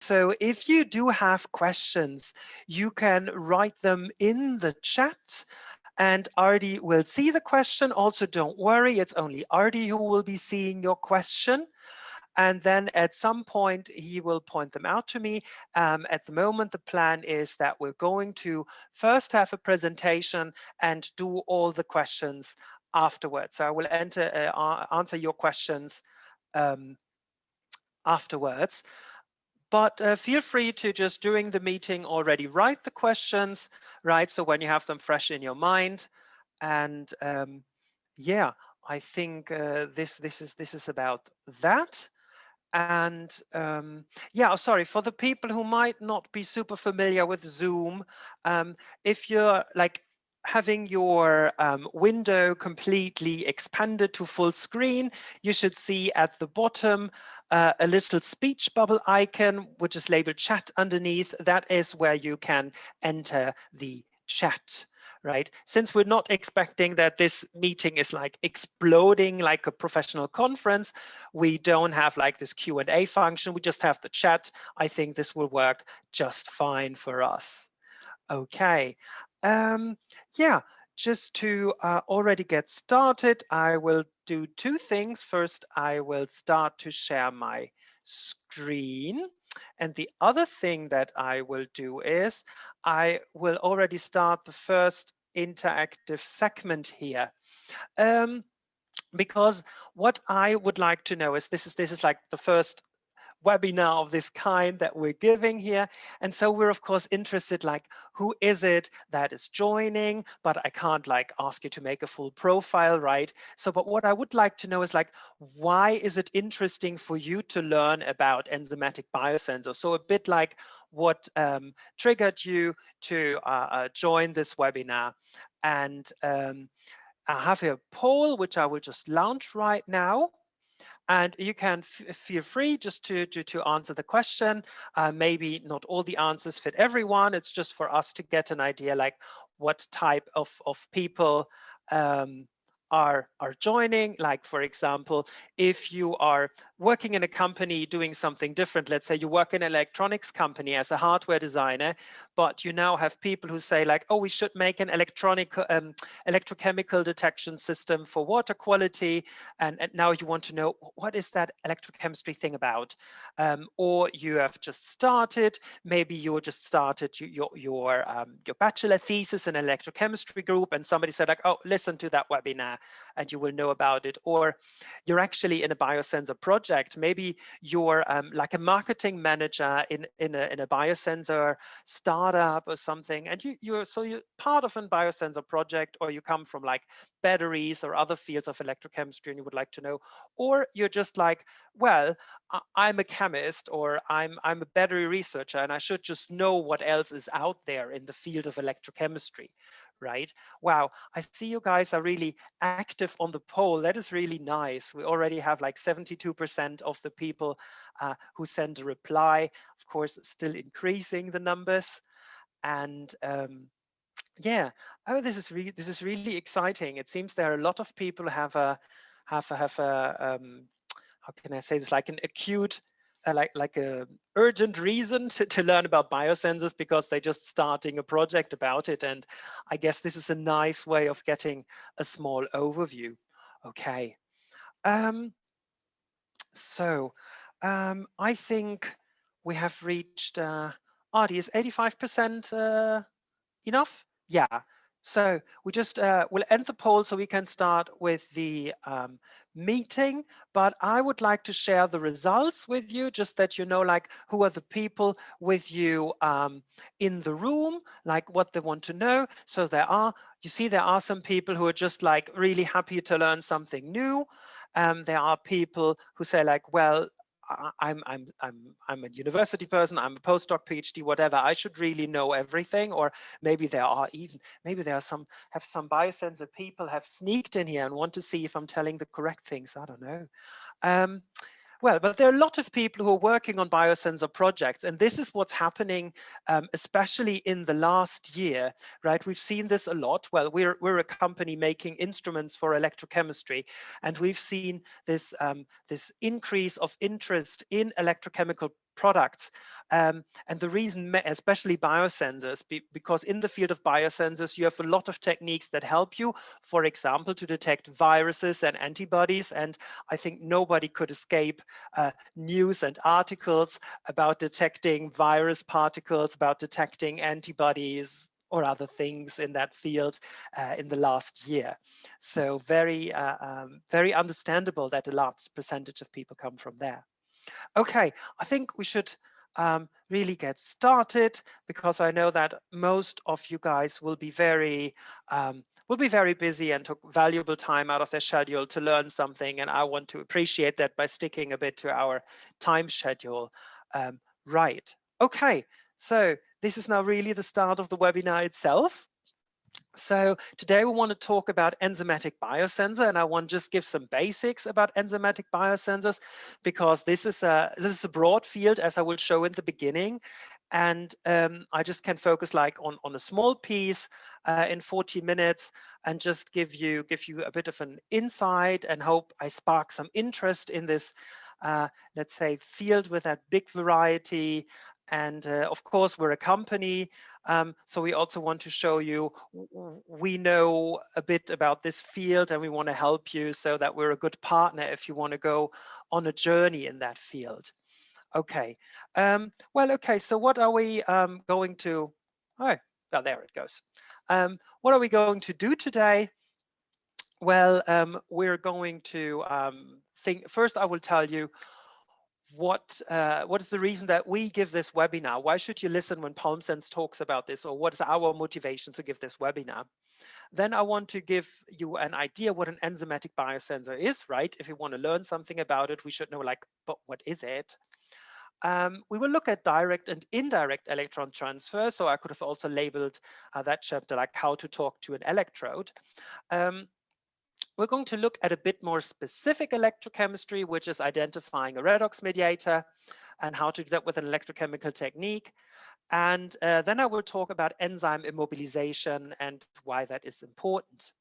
So if you do have questions, you can write them in the chat and Ardi will see the question. Also, don't worry, it's only Ardi who will be seeing your question. And then at some point, he will point them out to me. At the moment, the plan is that we're going to first have a presentation and do all the questions afterwards. So I will answer your questions afterwards. But feel free to just during the meeting already write the questions, right? So when you have them fresh in your mind. And yeah, I think this is about that. And yeah, sorry, for the people who might not be super familiar with Zoom, if you're like having your window completely expanded to full screen, you should see at the bottom a little speech bubble icon, which is labeled chat underneath. That is where you can enter the chat. Right? Since we're not expecting that this meeting is like exploding like a professional conference, we don't have like this Q&A function. We just have the chat. I think this will work just fine for us. Okay. Yeah, just to already get started, I will do two things. First, I will start to share my screen. And the other thing that I will do is I will already start the first interactive segment here. Because what I would like to know is this is like the first webinar of this kind that we're giving here. And so we're of course interested, like, who is it that is joining? But I can't like ask you to make a full profile, right? So, but what I would like to know is like, why is it interesting for you to learn about enzymatic biosensors? So a bit like what triggered you to join this webinar. And I have a poll, which I will just launch right now. And you can feel free just to answer the question. Maybe not all the answers fit everyone. It's just for us to get an idea like what type of people are joining. Like, for example, if you are working in a company doing something different, let's say you work in an electronics company as a hardware designer, but you now have people who say like, oh, we should make an electrochemical detection system for water quality. And now you want to know, what is that electrochemistry thing about? Or you have just started, maybe you just started your bachelor thesis in electrochemistry group, and somebody said like, oh, listen to that webinar and you will know about it. Or you're actually in a biosensor project. Maybe you're like a marketing manager in a biosensor startup or something, and you're part of a biosensor project, or you come from like batteries or other fields of electrochemistry and you would like to know. Or you're just like, well, I'm a chemist, or I'm a battery researcher, and I should just know what else is out there in the field of electrochemistry, right? Wow, I see you guys are really active on the poll. That is really nice. We already have like 72% of the people who send a reply. Of course, still increasing the numbers. And yeah, oh, this is really exciting. It seems there are a lot of people who have a how can I say this, like an acute like a urgent reason to learn about biosensors because they're just starting a project about it. And I guess this is a nice way of getting a small overview. Okay. So I think we have reached Ardi, is 85% enough? Yeah. So we just will end the poll so we can start with the meeting. But I would like to share the results with you, just that you know, like, who are the people with you in the room, like what they want to know. So you see, there are some people who are just like really happy to learn something new. There are people who say like, well, I'm a university person, I'm a postdoc, PhD, whatever. I should really know everything. Or maybe there are some biosensor people have sneaked in here and want to see if I'm telling the correct things. I don't know. Well, but there are a lot of people who are working on biosensor projects, and this is what's happening, especially in the last year, right? We've seen this a lot. Well, we're a company making instruments for electrochemistry, and we've seen this this increase of interest in electrochemical products. And the reason, especially biosensors, because in the field of biosensors, you have a lot of techniques that help you, for example, to detect viruses and antibodies. And I think nobody could escape news and articles about detecting virus particles, about detecting antibodies or other things in that field in the last year. So very understandable that a large percentage of people come from there. Okay, I think we should really get started, because I know that most of you guys will be very busy and took valuable time out of their schedule to learn something, and I want to appreciate that by sticking a bit to our time schedule. Right. Okay, so this is now really the start of the webinar itself. So today we want to talk about enzymatic biosensor, and I want to just give some basics about enzymatic biosensors, because this is a broad field, as I will show in the beginning, and I just can focus like on a small piece in 40 minutes and just give you a bit of an insight, and hope I spark some interest in this let's say field with that big variety. And of course, we're a company, so we also want to show you we know a bit about this field, and we want to help you so that we're a good partner if you want to go on a journey in that field. Okay. Well, okay. So what are we going to? Oh, there it goes. What are we going to do today? Well, we're going to think. First, I will tell you what is the reason that we give this webinar. Why should you listen when PalmSense talks about this, or what is our motivation to give this webinar? Then I want to give you an idea what an enzymatic biosensor is, right? If you want to learn something about it, we should know, like, but what is it? We will look at direct and indirect electron transfer. So I could have also labeled that chapter like how to talk to an electrode. We're going to look at a bit more specific electrochemistry, which is identifying a redox mediator and how to do that with an electrochemical technique. And then I will talk about enzyme immobilization and why that is important.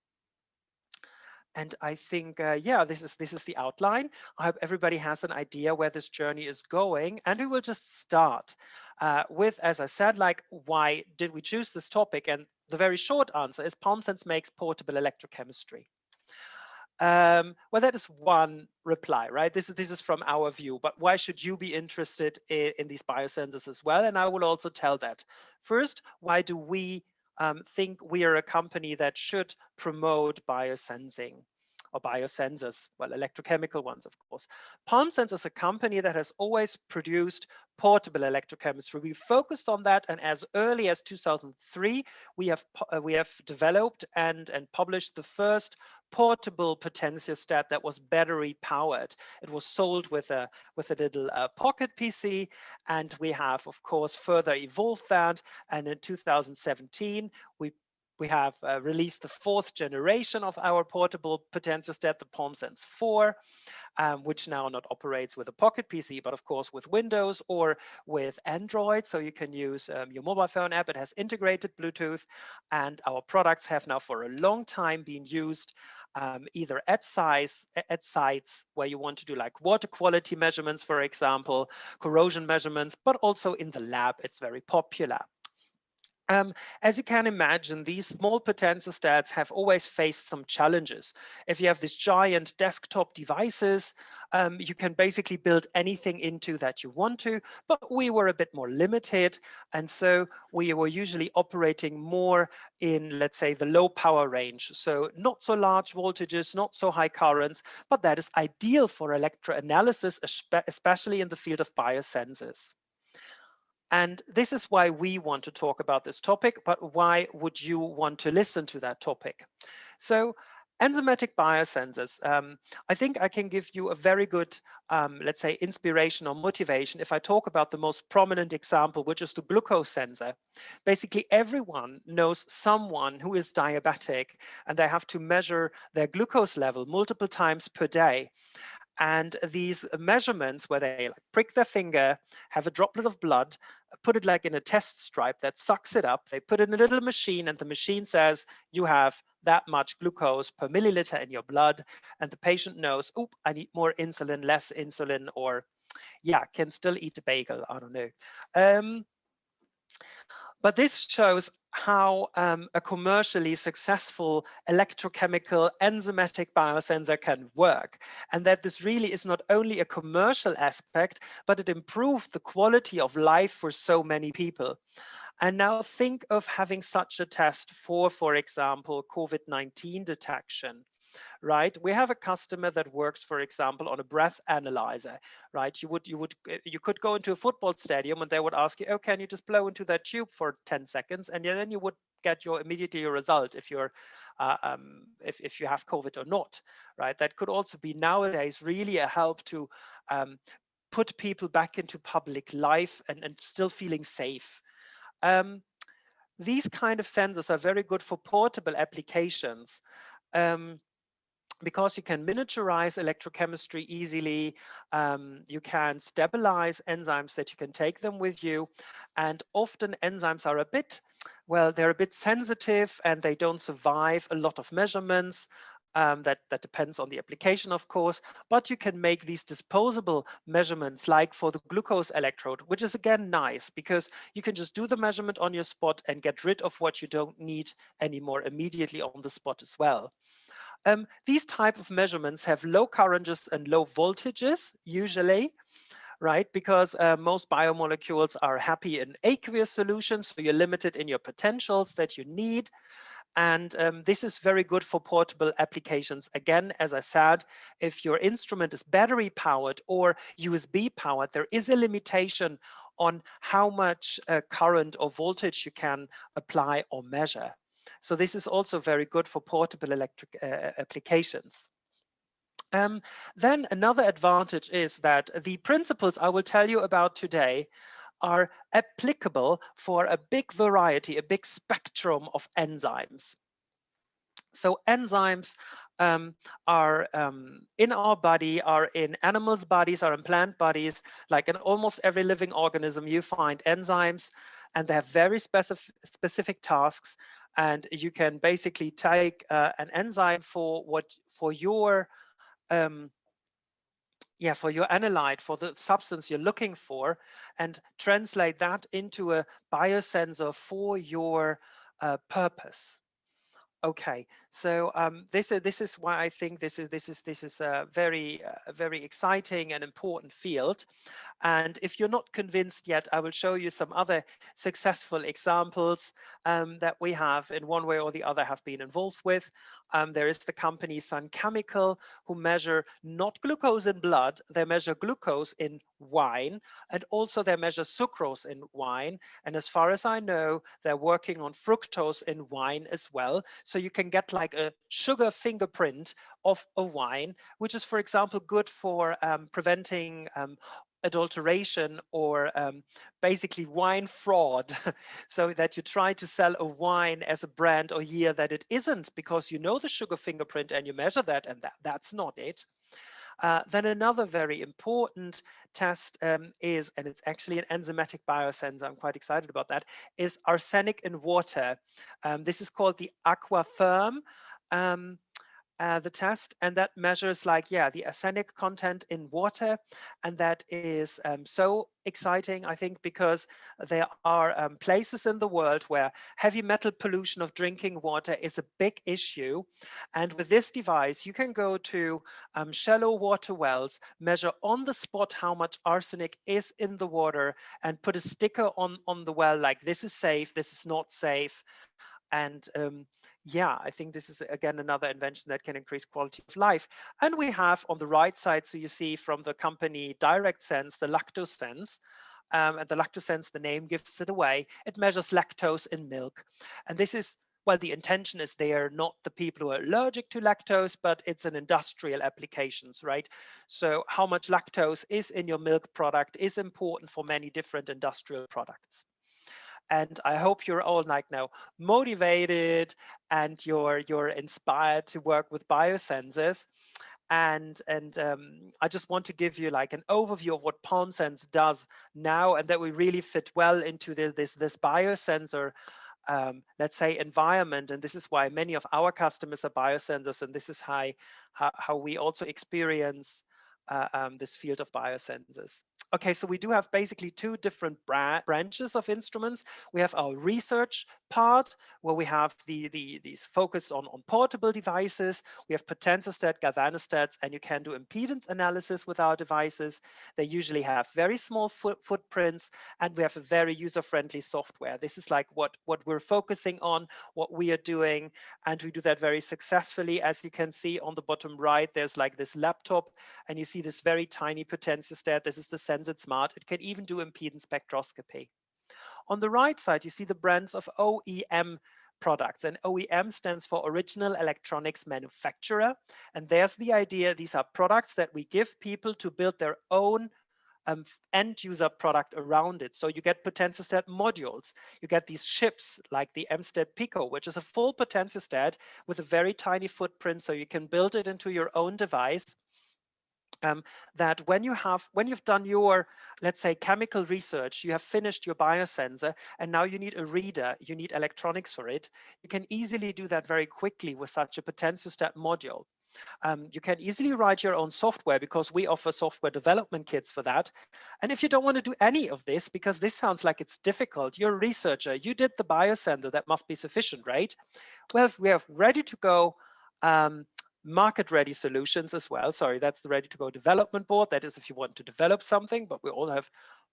And I think, yeah, this is the outline. I hope everybody has an idea where this journey is going. And we will just start with, as I said, like, why did we choose this topic? And the very short answer is PalmSense makes portable electrochemistry. Well, that is one reply, right? This is from our view, but why should you be interested in these biosensors as well? And I will also tell that. First, why do we think we are a company that should promote biosensing or biosensors? Well, electrochemical ones, of course. PalmSense is a company that has always produced portable electrochemistry. We focused on that, and as early as 2003, we have developed and published the first portable potentiostat that was battery powered. It was sold with a little pocket PC, and we have, of course, further evolved that. And in 2017, we have released the 4th generation of our portable potentiostat, the PalmSense 4, which now not operates with a pocket PC, but of course with Windows or with Android. So you can use your mobile phone app. It has integrated Bluetooth, and our products have now for a long time been used either at sites where you want to do like water quality measurements, for example, corrosion measurements, but also in the lab. It's very popular. As you can imagine, these small potentiostats have always faced some challenges. If you have these giant desktop devices, you can basically build anything into that you want to, but we were a bit more limited. And so we were usually operating more in, let's say, the low power range. So not so large voltages, not so high currents, but that is ideal for electroanalysis, especially in the field of biosensors. And this is why we want to talk about this topic, but why would you want to listen to that topic? So enzymatic biosensors, I think I can give you a very good, let's say, inspiration or motivation if I talk about the most prominent example, which is the glucose sensor. Basically, everyone knows someone who is diabetic, and they have to measure their glucose level multiple times per day. And these measurements where they like prick their finger, have a droplet of blood, put it like in a test stripe that sucks it up. They put it in a little machine, and the machine says you have that much glucose per milliliter in your blood. And the patient knows, oop, I need more insulin, less insulin, or yeah, can still eat a bagel. I don't know. Um, but this shows how a commercially successful electrochemical enzymatic biosensor can work, and that this really is not only a commercial aspect, but it improved the quality of life for so many people. And now think of having such a test for example, COVID-19 detection, right? We have a customer that works, for example, on a breath analyzer, right? You could go into a football stadium and they would ask you, oh, can you just blow into that tube for 10 seconds? And then you would get immediately your result if you're if you have COVID or not, right? That could also be nowadays really a help to put people back into public life and still feeling safe. Um, these kind of sensors are very good for portable applications. Um, because you can miniaturize electrochemistry easily, you can stabilize enzymes that you can take them with you. And often enzymes are a bit, well, they're a bit sensitive and they don't survive a lot of measurements. That depends on the application, of course, but you can make these disposable measurements like for the glucose electrode, which is again nice because you can just do the measurement on your spot and get rid of what you don't need anymore immediately on the spot as well. These type of measurements have low currents and low voltages usually, right? Because most biomolecules are happy in aqueous solutions, so you're limited in your potentials that you need. And this is very good for portable applications. Again, as I said, if your instrument is battery powered or USB powered, there is a limitation on how much current or voltage you can apply or measure. So this is also very good for portable electric applications. Then another advantage is that the principles I will tell you about today are applicable for a big variety, a big spectrum of enzymes. So enzymes are in our body, are in animals' bodies, are in plant bodies. Like in almost every living organism, you find enzymes, and they have very specific tasks. And you can basically take an enzyme for your for your analyte, for the substance you're looking for, and translate that into a biosensor for your purpose. Okay, so this is why I think this is a very exciting and important field. And if you're not convinced yet, I will show you some other successful examples that we have in one way or the other have been involved with. There is the company Sun Chemical, who measure not glucose in blood, they measure glucose in wine, and also they measure sucrose in wine. And as far as I know, they're working on fructose in wine as well. So you can get like a sugar fingerprint of a wine, which is, for example, good for preventing adulteration or basically wine fraud, so that you try to sell a wine as a brand or year that it isn't, because you know the sugar fingerprint and you measure that, and that's not it. Then another very important test is, and it's actually an enzymatic biosensor, I'm quite excited about that, is arsenic in water. This is called the Aquafirm. The test, and that measures the arsenic content in water. And that is so exciting, I think, because there are places in the world where heavy metal pollution of drinking water is a big issue. And with this device, you can go to shallow water wells, measure on the spot how much arsenic is in the water, and put a sticker on the well like, this is safe, this is not safe. And I think this is again another invention that can increase quality of life. And we have on the right side, so you see from the company Direct Sense, the lactose sense. And the lactose sense, the name gives it away. It measures lactose in milk. And this is, well, the intention is there, not the people who are allergic to lactose, but it's an industrial applications, right? So how much lactose is in your milk product is important for many different industrial products. And I hope you're all like now motivated and you're inspired to work with biosensors. And I just want to give you like an overview of what PalmSense does now, and that we really fit well into this biosensor let's say environment. And this is why many of our customers are biosensors, and this is how we also experience this field of biosensors. Okay, so we do have basically two different branches of instruments. We have our research part, where we have these focused on portable devices. We have potentiostat, galvanostats, and you can do impedance analysis with our devices. They usually have very small footprints, and we have a very user-friendly software. This is like what we're focusing on, what we are doing, and we do that very successfully. As you can see on the bottom right, there's like this laptop, and you see this very tiny potentiostat. This is the Sensit Smart. It can even do impedance spectroscopy. On the right side, you see the brands of OEM products, and OEM stands for Original Electronics Manufacturer. And there's the idea, these are products that we give people to build their own end user product around it. So you get potentiostat modules, you get these chips like the MStat Pico, which is a full potentiostat with a very tiny footprint, so you can build it into your own device. That when you've done your, let's say, chemical research, you have finished your biosensor, and now you need a reader, you need electronics for it, you can easily do that very quickly with such a potentiostat module. You can easily write your own software, because we offer software development kits for that. And if you don't want to do any of this, because this sounds like it's difficult, you're a researcher, you did the biosensor, that must be sufficient, right? Well, we have ready to go market-ready solutions as well. Sorry, that's the ready-to-go development board. That is if you want to develop something, but we all have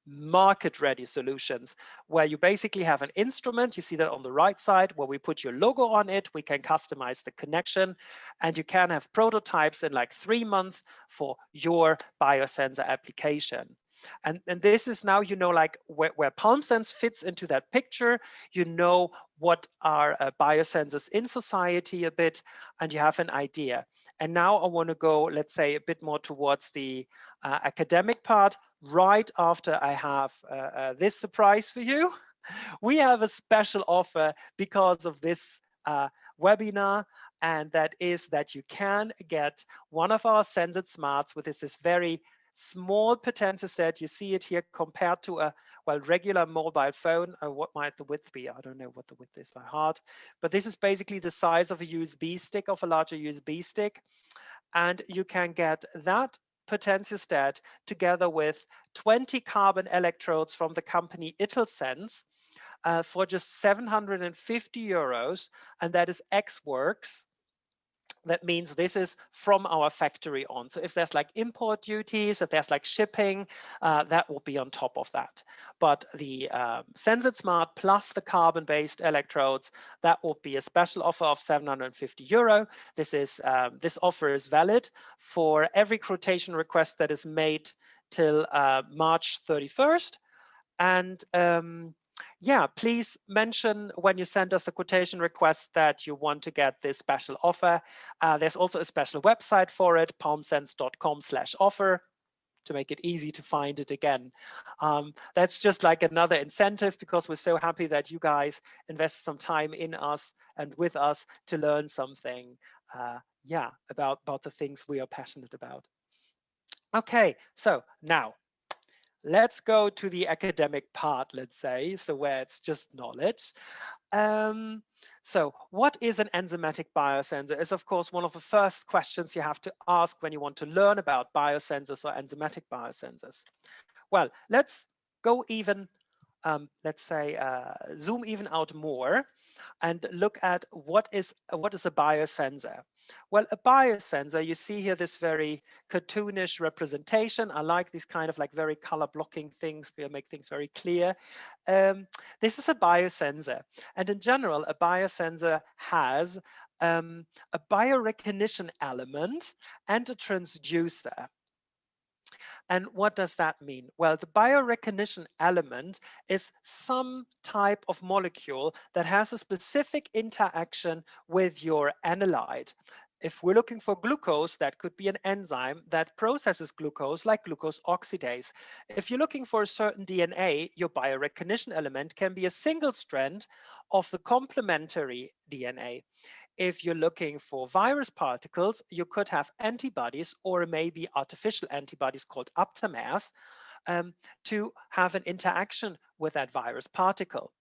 market-ready solutions where you basically have an instrument. You see that on the right side where we put your logo on it. We can customize the connection, and you can have prototypes in like 3 months for your biosensor application. And this is now, you know, like where PalmSense fits into that picture. You know what are biosensors in society a bit, and you have an idea. And now I want to go, let's say, a bit more towards the academic part. Right after I have this surprise for you, we have a special offer because of this webinar, and that is that you can get one of our Sensit Smarts with this very small potentiostat. You see it here compared to a regular mobile phone. What might the width be? I don't know what the width is by heart, but this is basically the size of a USB stick, of a larger USB stick. And you can get that potentiostat together with 20 carbon electrodes from the company Italsense for just 750 euros, and that is Ex Works. That means this is from our factory on. So if there's like import duties, if there's like shipping, that will be on top of that. But the Sensit Smart plus the carbon-based electrodes, that will be a special offer of 750 euro. This offer is valid for every quotation request that is made till March 31st. And yeah, please mention when you send us the quotation request that you want to get this special offer. There's also a special website for it, palmsense.com/offer, to make it easy to find it again. That's just like another incentive, because we're so happy that you guys invest some time in us and with us to learn something, yeah, about the things we are passionate about. Okay, so now let's go to the academic part, let's say, so where it's just knowledge. So what is an enzymatic biosensor is, of course, one of the first questions you have to ask when you want to learn about biosensors or enzymatic biosensors. Well, let's go even, let's say, zoom even out more and look at what is a biosensor. Well, a biosensor, you see here this very cartoonish representation. I like these kind of like very color blocking things. We make things very clear. This is a biosensor. And in general, a biosensor has a biorecognition element and a transducer. And what does that mean? Well, the biorecognition element is some type of molecule that has a specific interaction with your analyte. If we're looking for glucose, that could be an enzyme that processes glucose, like glucose oxidase. If you're looking for a certain DNA, your biorecognition element can be a single strand of the complementary DNA. If you're looking for virus particles, you could have antibodies or maybe artificial antibodies called aptamers to have an interaction with that virus particle.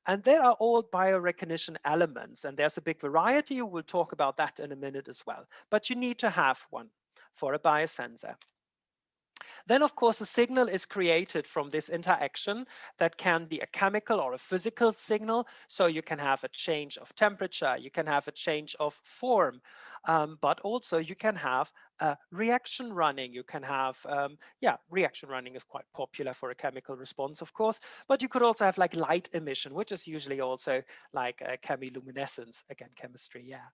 And they are all biorecognition elements, and there's a big variety. We'll talk about that in a minute as well. But you need to have one for a biosensor. Then, of course, a signal is created from this interaction that can be a chemical or a physical signal. So you can have a change of temperature, you can have a change of form, but also you can have a reaction running. You can have, yeah, reaction running is quite popular for a chemical response, of course, but you could also have like light emission, which is usually also like chemiluminescence, again, chemistry, yeah.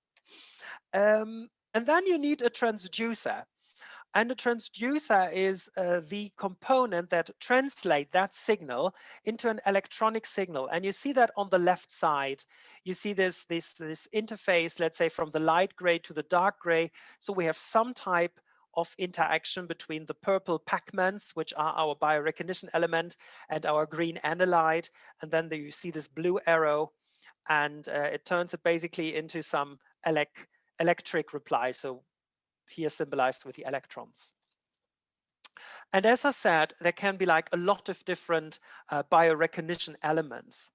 And then you need a transducer. And a transducer is the component that translate that signal into an electronic signal. And you see that on the left side. You see this interface, let's say from the light gray to the dark gray. So we have some type of interaction between the purple Pacmans, which are our biorecognition element, and our green analyte. And then you see this blue arrow, and it turns it basically into some electric reply. So here symbolized with the electrons. And as I said, there can be like a lot of different biorecognition elements.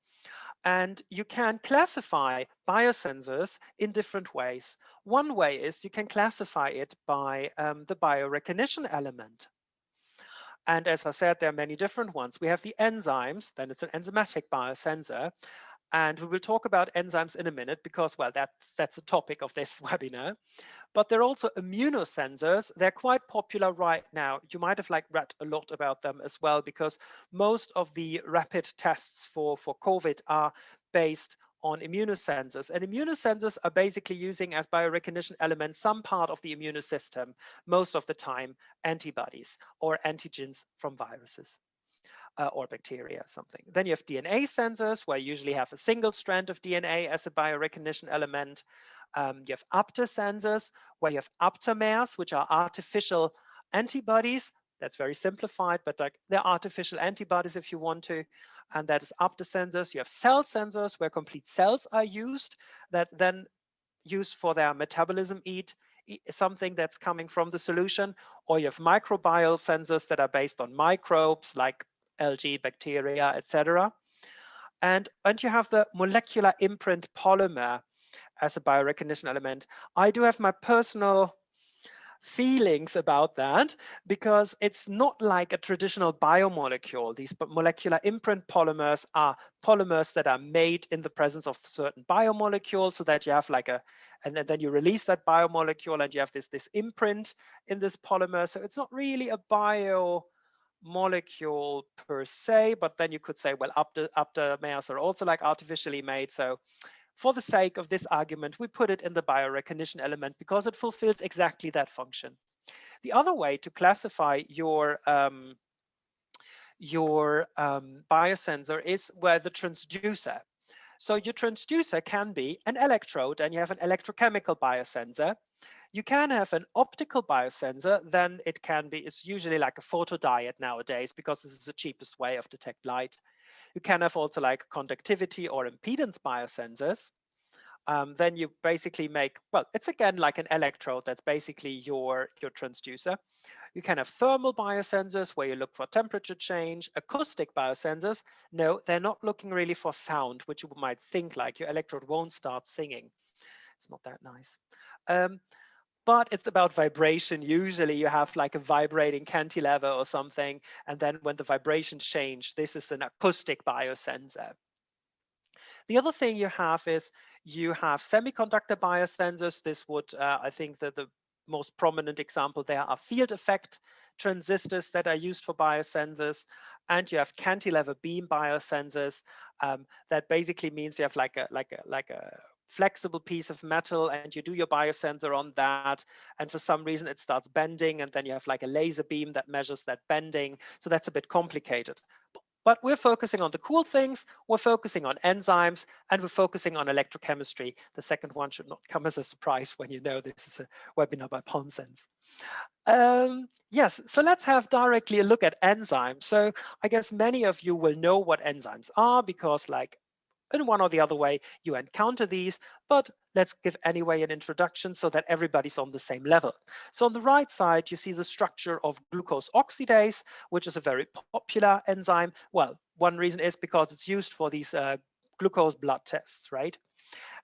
And you can classify biosensors in different ways. One way is you can classify it by the biorecognition element. And as I said, there are many different ones. We have the enzymes, then it's an enzymatic biosensor. And we will talk about enzymes in a minute because, well, that's the topic of this webinar. But they're also immunosensors. They're quite popular right now. You might have like read a lot about them as well, because most of the rapid tests for COVID are based on immunosensors. And immunosensors are basically using as biorecognition elements some part of the immune system, most of the time antibodies or antigens from viruses. Or bacteria or something. Then you have DNA sensors, where you usually have a single strand of DNA as a biorecognition element. You have aptasensors, where you have aptamers, which are artificial antibodies. That's very simplified, but like they're artificial antibodies if you want to. And that is aptasensors. You have cell sensors, where complete cells are used, that then used for their metabolism, eat something that's coming from the solution. Or you have microbial sensors that are based on microbes like algae, bacteria, etc. And you have the molecular imprint polymer as a biorecognition element. I do have my personal feelings about that, because it's not like a traditional biomolecule. These molecular imprint polymers are polymers that are made in the presence of certain biomolecules, so that you have like and then you release that biomolecule and you have this imprint in this polymer. So it's not really a biomolecule per se, but then you could say, well, aptamers are also like artificially made. So for the sake of this argument, we put it in the biorecognition element because it fulfills exactly that function. The other way to classify your biosensor is where the transducer. So your transducer can be an electrode, and you have an electrochemical biosensor. You can have an optical biosensor, then it can be, it's usually like a photodiode nowadays, because this is the cheapest way of detect light. You can have also like conductivity or impedance biosensors. Then you basically make, well, it's again like an electrode that's basically your transducer. You can have thermal biosensors where you look for temperature change. Acoustic biosensors, no, they're not looking really for sound, which you might think like your electrode won't start singing. It's not that nice. But it's about vibration. Usually you have like a vibrating cantilever or something, and then when the vibrations change, this is an acoustic biosensor. The other thing you have is you have semiconductor biosensors. This would, I think that the most prominent example there are field effect transistors that are used for biosensors. And you have cantilever beam biosensors. That basically means you have like a flexible piece of metal, and you do your biosensor on that, and for some reason it starts bending, and then you have like a laser beam that measures that bending. So that's a bit complicated. But we're focusing on the cool things. We're focusing on enzymes, and we're focusing on electrochemistry. The second one should not come as a surprise when you know this is a webinar by Ponsens. Yes, so let's have directly a look at enzymes. So I guess many of you will know what enzymes are, because like in one or the other way, you encounter these, but let's give anyway an introduction so that everybody's on the same level. So on the right side, you see the structure of glucose oxidase, which is a very popular enzyme. Well, one reason is because it's used for these glucose blood tests, right?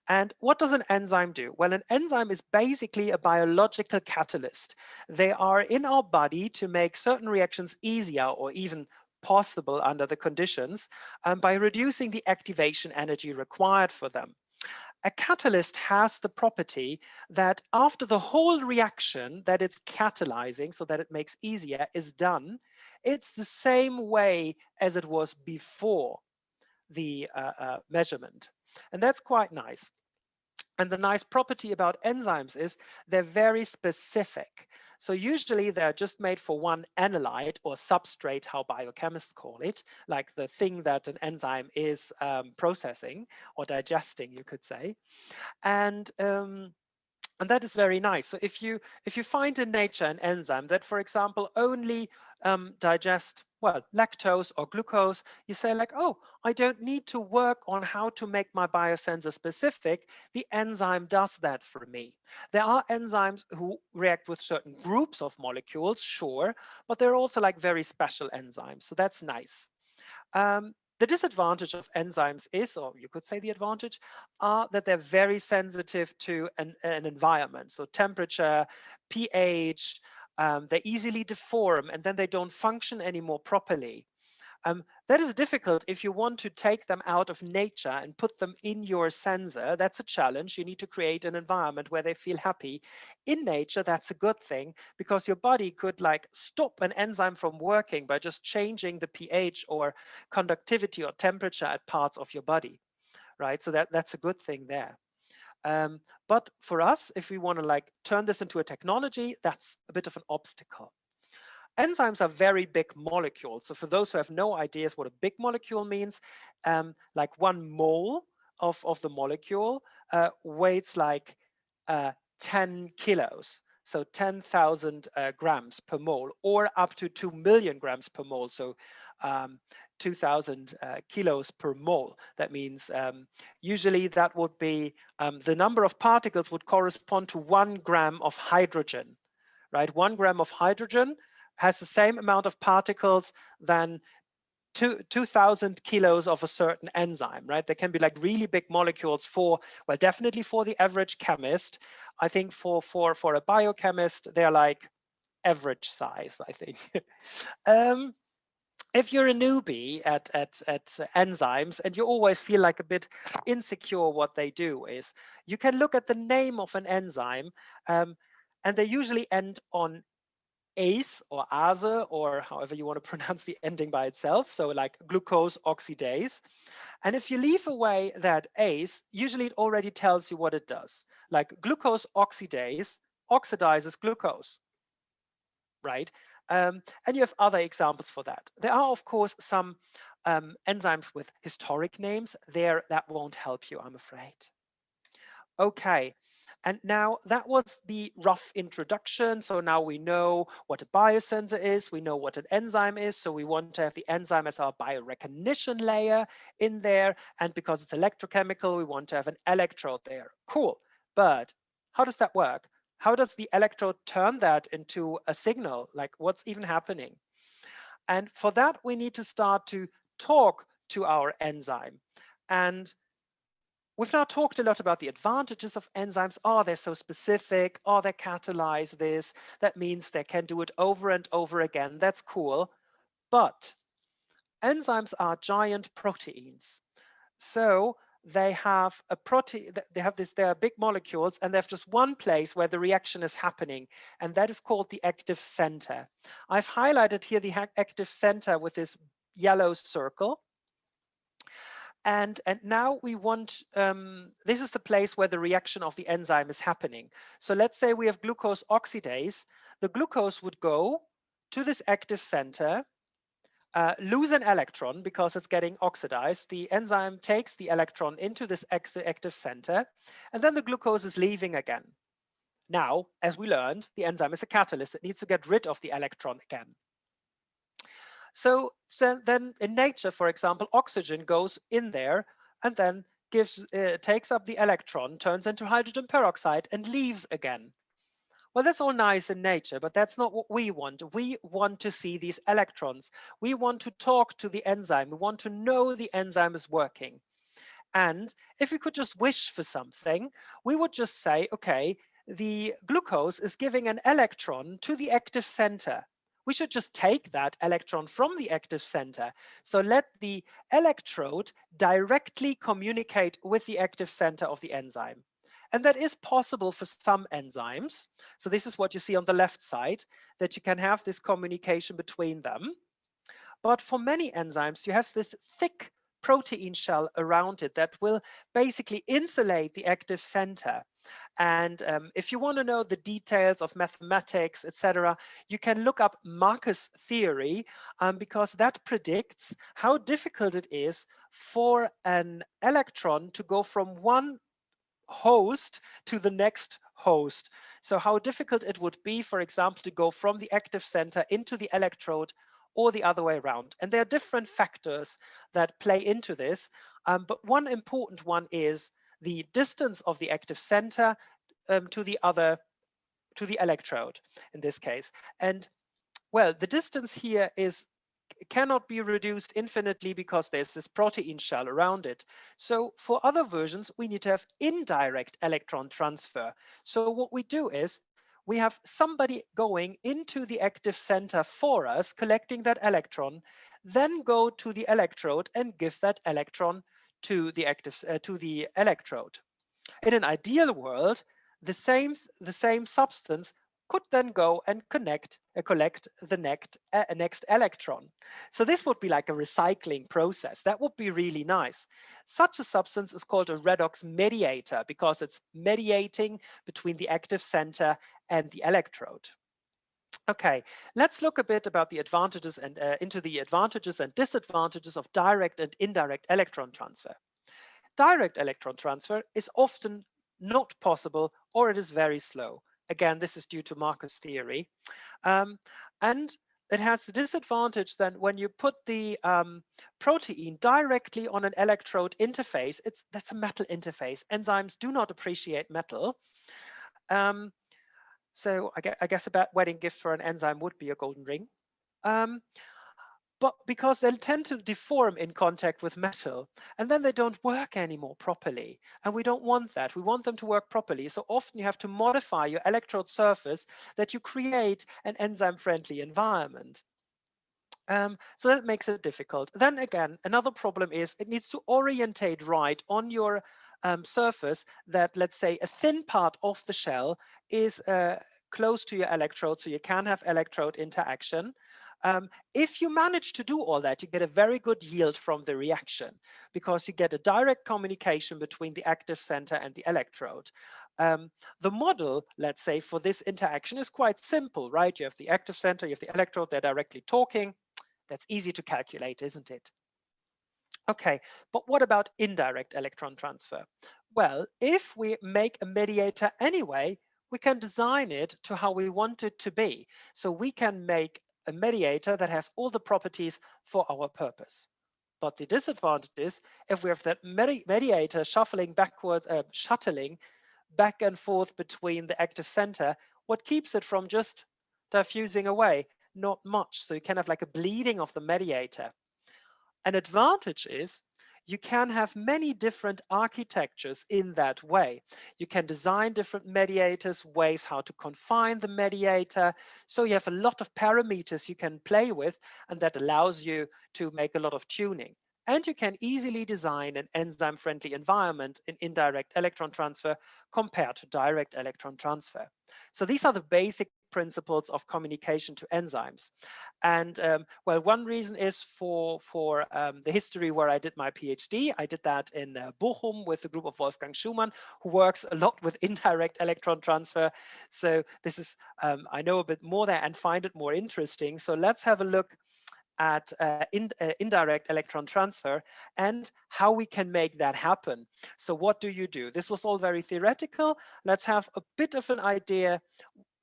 And what does an enzyme do? Well, an enzyme is basically a biological catalyst. They are in our body to make certain reactions easier or even possible under the conditions by reducing the activation energy required for them. A catalyst has the property that after the whole reaction that it's catalyzing, so that it makes easier, is done, it's the same way as it was before the measurement. And that's quite nice. And the nice property about enzymes is they're very specific. So usually they're just made for one analyte or substrate, how biochemists call it, like the thing that an enzyme is processing or digesting, you could say. And that is very nice. So if you find in nature an enzyme that, for example, only digest, well, lactose or glucose, you say like, oh, I don't need to work on how to make my biosensor specific. The enzyme does that for me. There are enzymes who react with certain groups of molecules, sure, but there are also like very special enzymes. So that's nice. The disadvantage of enzymes is, or you could say the advantage, are that they're very sensitive to an environment. So temperature, pH, they easily deform and then they don't function anymore properly. That is difficult if you want to take them out of nature and put them in your sensor. That's a challenge. You need to create an environment where they feel happy. In nature, that's a good thing because your body could like stop an enzyme from working by just changing the pH or conductivity or temperature at parts of your body, right? So that's a good thing there. But for us, if we want to like turn this into a technology, that's a bit of an obstacle. Enzymes are very big molecules. So for those who have no ideas what a big molecule means, like 1 mole of the molecule weighs like 10 kilos. So 10,000 grams per mole, or up to 2 million grams per mole. So 2,000 kilos per mole. That means usually that would be the number of particles would correspond to 1 gram of hydrogen, right? 1 gram of hydrogen has the same amount of particles than 2,000 kilos of a certain enzyme, right? They can be like really big molecules for, well, definitely for the average chemist. I think for a biochemist, they're like average size, I think. If you're a newbie at enzymes and you always feel like a bit insecure what they do is, you can look at the name of an enzyme and they usually end on ACE or ASE, or however you want to pronounce the ending by itself. So like glucose oxidase. And if you leave away that ACE, usually it already tells you what it does. Like glucose oxidase oxidizes glucose, right? And you have other examples for that. There are, of course, some enzymes with historic names. There, that won't help you, I'm afraid. Okay, and now that was the rough introduction. So now we know what a biosensor is, we know what an enzyme is. So we want to have the enzyme as our biorecognition layer in there. And because it's electrochemical, we want to have an electrode there. Cool, but how does that work? How does the electrode turn that into a signal? Like what's even happening? And for that, we need to start to talk to our enzyme. And we've now talked a lot about the advantages of enzymes. Oh, they're so specific. Oh, they catalyze this. That means they can do it over and over again. That's cool. But enzymes are giant proteins. So they have a protein, they are big molecules and they have just one place where the reaction is happening. And that is called the active center. I've highlighted here the active center with this yellow circle. And now we want, this is the place where the reaction of the enzyme is happening. So let's say we have glucose oxidase. The glucose would go to this active center, lose an electron because it's getting oxidized. The enzyme takes the electron into this active center, and then the glucose is leaving again. Now, as we learned, the enzyme is a catalyst. It needs to get rid of the electron again. So then in nature, for example, oxygen goes in there and then takes up the electron, turns into hydrogen peroxide and leaves again. Well, that's all nice in nature, but that's not what we want. We want to see these electrons. We want to talk to the enzyme. We want to know the enzyme is working. And if we could just wish for something, we would just say, okay, the glucose is giving an electron to the active center. We should just take that electron from the active center. So let the electrode directly communicate with the active center of the enzyme. And that is possible for some enzymes. So this is what you see on the left side, that you can have this communication between them. But for many enzymes, you have this thick protein shell around it that will basically insulate the active center. And if you want to know the details of mathematics, etc., you can look up Marcus theory, because that predicts how difficult it is for an electron to go from one host to the next host. So how difficult it would be, for example, to go from the active center into the electrode or the other way around. And there are different factors that play into this. But one important one is the distance of the active center to the electrode in this case. And well, the distance here cannot be reduced infinitely because there's this protein shell around it. So for other versions, we need to have indirect electron transfer. So what we do is we have somebody going into the active center for us, collecting that electron, then go to the electrode and give that electron to the electrode. In an ideal world, the same substance could then go and collect the next electron. So this would be like a recycling process. That would be really nice. Such a substance is called a redox mediator because it's mediating between the active center and the electrode. Okay, let's look a bit about the advantages and into the advantages and disadvantages of direct and indirect electron transfer. Direct electron transfer is often not possible or it is very slow. Again, this is due to Marcus theory. And it has the disadvantage then when you put the protein directly on an electrode interface, that's a metal interface. Enzymes do not appreciate metal. So I guess a wedding gift for an enzyme would be a golden ring. But because they tend to deform in contact with metal, and then they don't work anymore properly. And we don't want that. We want them to work properly. So often you have to modify your electrode surface that you create an enzyme-friendly environment. So that makes it difficult. Then again, another problem is it needs to orientate right on your surface that, let's say, a thin part of the shell is close to your electrode, so you can have electrode interaction. If you manage to do all that, you get a very good yield from the reaction because you get a direct communication between the active center and the electrode. The model, let's say, for this interaction is quite simple, right? You have the active center, you have the electrode, they're directly talking. That's easy to calculate, isn't it? Okay, but what about indirect electron transfer? Well, if we make a mediator anyway, we can design it to how we want it to be. So we can make a mediator that has all the properties for our purpose. But the disadvantage is if we have that mediator shuttling back and forth between the active center, what keeps it from just diffusing away? Not much. So you can have like a bleeding of the mediator. An advantage is you can have many different architectures in that way. You can design different mediators, ways how to confine the mediator. So you have a lot of parameters you can play with, and that allows you to make a lot of tuning. And you can easily design an enzyme-friendly environment in indirect electron transfer compared to direct electron transfer. So these are the basic principles of communication to enzymes. And well, one reason is for the history where I did my PhD. I did that in Bochum with a group of Wolfgang Schumann, who works a lot with indirect electron transfer. So this is, I know a bit more there and find it more interesting. So let's have a look at indirect electron transfer and how we can make that happen. So what do you do? This was all very theoretical. Let's have a bit of an idea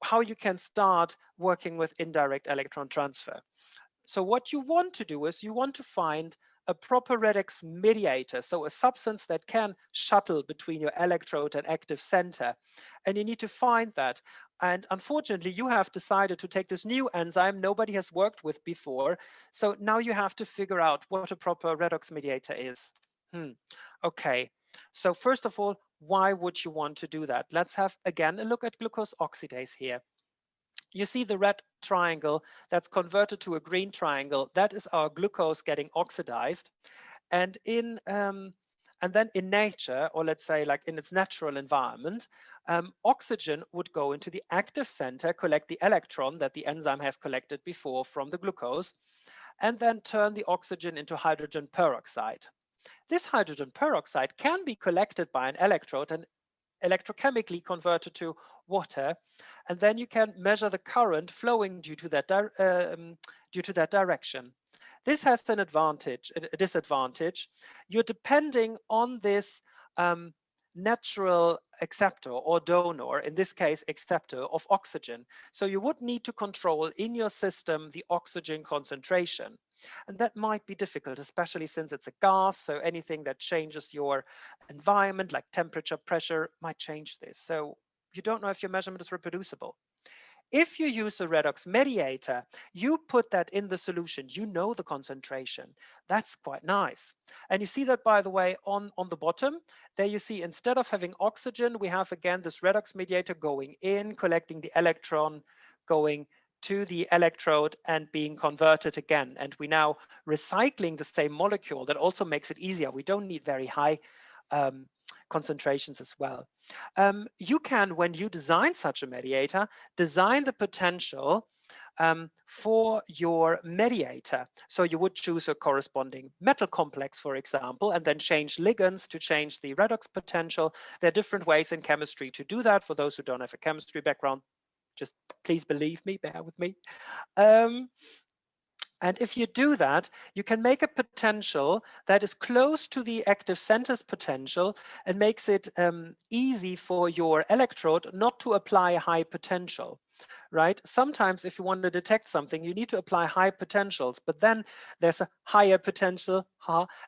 how you can start working with indirect electron transfer. So what you want to do is you want to find a proper Redox mediator, so a substance that can shuttle between your electrode and active center. And you need to find that. And unfortunately, you have decided to take this new enzyme nobody has worked with before. So now you have to figure out what a proper Redox mediator is. Okay, so first of all, why would you want to do that? Let's have again a look at glucose oxidase here. You see the red triangle that's converted to a green triangle. That is our glucose getting oxidized. And and then in nature, or let's say like in its natural environment, oxygen would go into the active center, collect the electron that the enzyme has collected before from the glucose, and then turn the oxygen into hydrogen peroxide. This hydrogen peroxide can be collected by an electrode and electrochemically converted to water, and then you can measure the current flowing due to that direction. This has an advantage, a disadvantage. You're depending on this um, natural acceptor or donor, in this case, acceptor of oxygen. So you would need to control in your system the oxygen concentration. And that might be difficult, especially since it's a gas. So anything that changes your environment, like temperature, pressure, might change this. So you don't know if your measurement is reproducible. If you use a redox mediator, you put that in the solution, you know the concentration. That's quite nice. And you see that, by the way, on the bottom, there you see instead of having oxygen, we have again this redox mediator going in, collecting the electron, going to the electrode and being converted again. And we now recycling the same molecule. That also makes it easier. We don't need very high um, concentrations as well. You can, when you design such a mediator, design the potential for your mediator. So you would choose a corresponding metal complex, for example, and then change ligands to change the redox potential. There are different ways in chemistry to do that. For those who don't have a chemistry background, just please believe me, bear with me. And if you do that, you can make a potential that is close to the active center's potential and makes it easy for your electrode not to apply a high potential, right? Sometimes if you want to detect something, you need to apply high potentials, but then there's a higher potential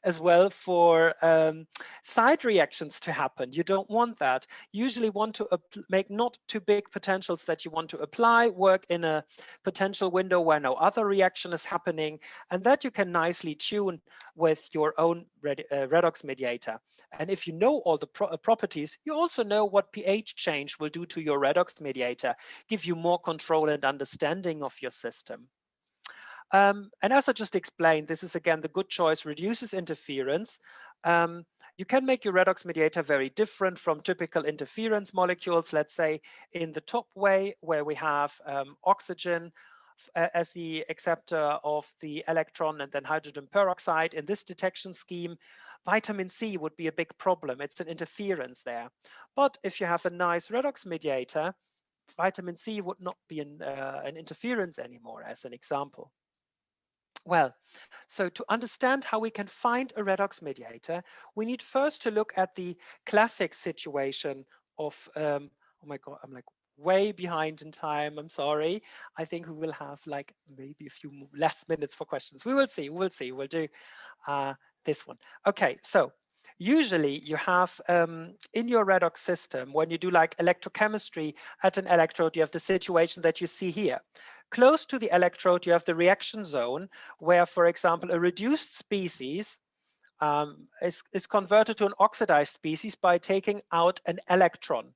as well for side reactions to happen. You don't want that. Usually want to make not too big potentials that you want to apply, work in a potential window where no other reaction is happening, and that you can nicely tune with your own redox mediator. And if you know all the properties, you also know what pH change will do to your redox mediator, give you more control and understanding of your system. And as I just explained, this is again the good choice, reduces interference. You can make your redox mediator very different from typical interference molecules. Let's say in the top way where we have oxygen as the acceptor of the electron and then hydrogen peroxide. In this detection scheme, vitamin C would be a big problem. It's an interference there. But if you have a nice redox mediator, vitamin C would not be an interference anymore, as an example. Well, so to understand how we can find a redox mediator, we need first to look at the classic situation of, oh my God, I'm like way behind in time. I'm sorry. I think we will have like maybe a few less minutes for questions. We will see. We'll do this one. Okay, so usually you have in your redox system, when you do like electrochemistry at an electrode, you have the situation that you see here. Close to the electrode, you have the reaction zone where, for example, a reduced species is converted to an oxidized species by taking out an electron.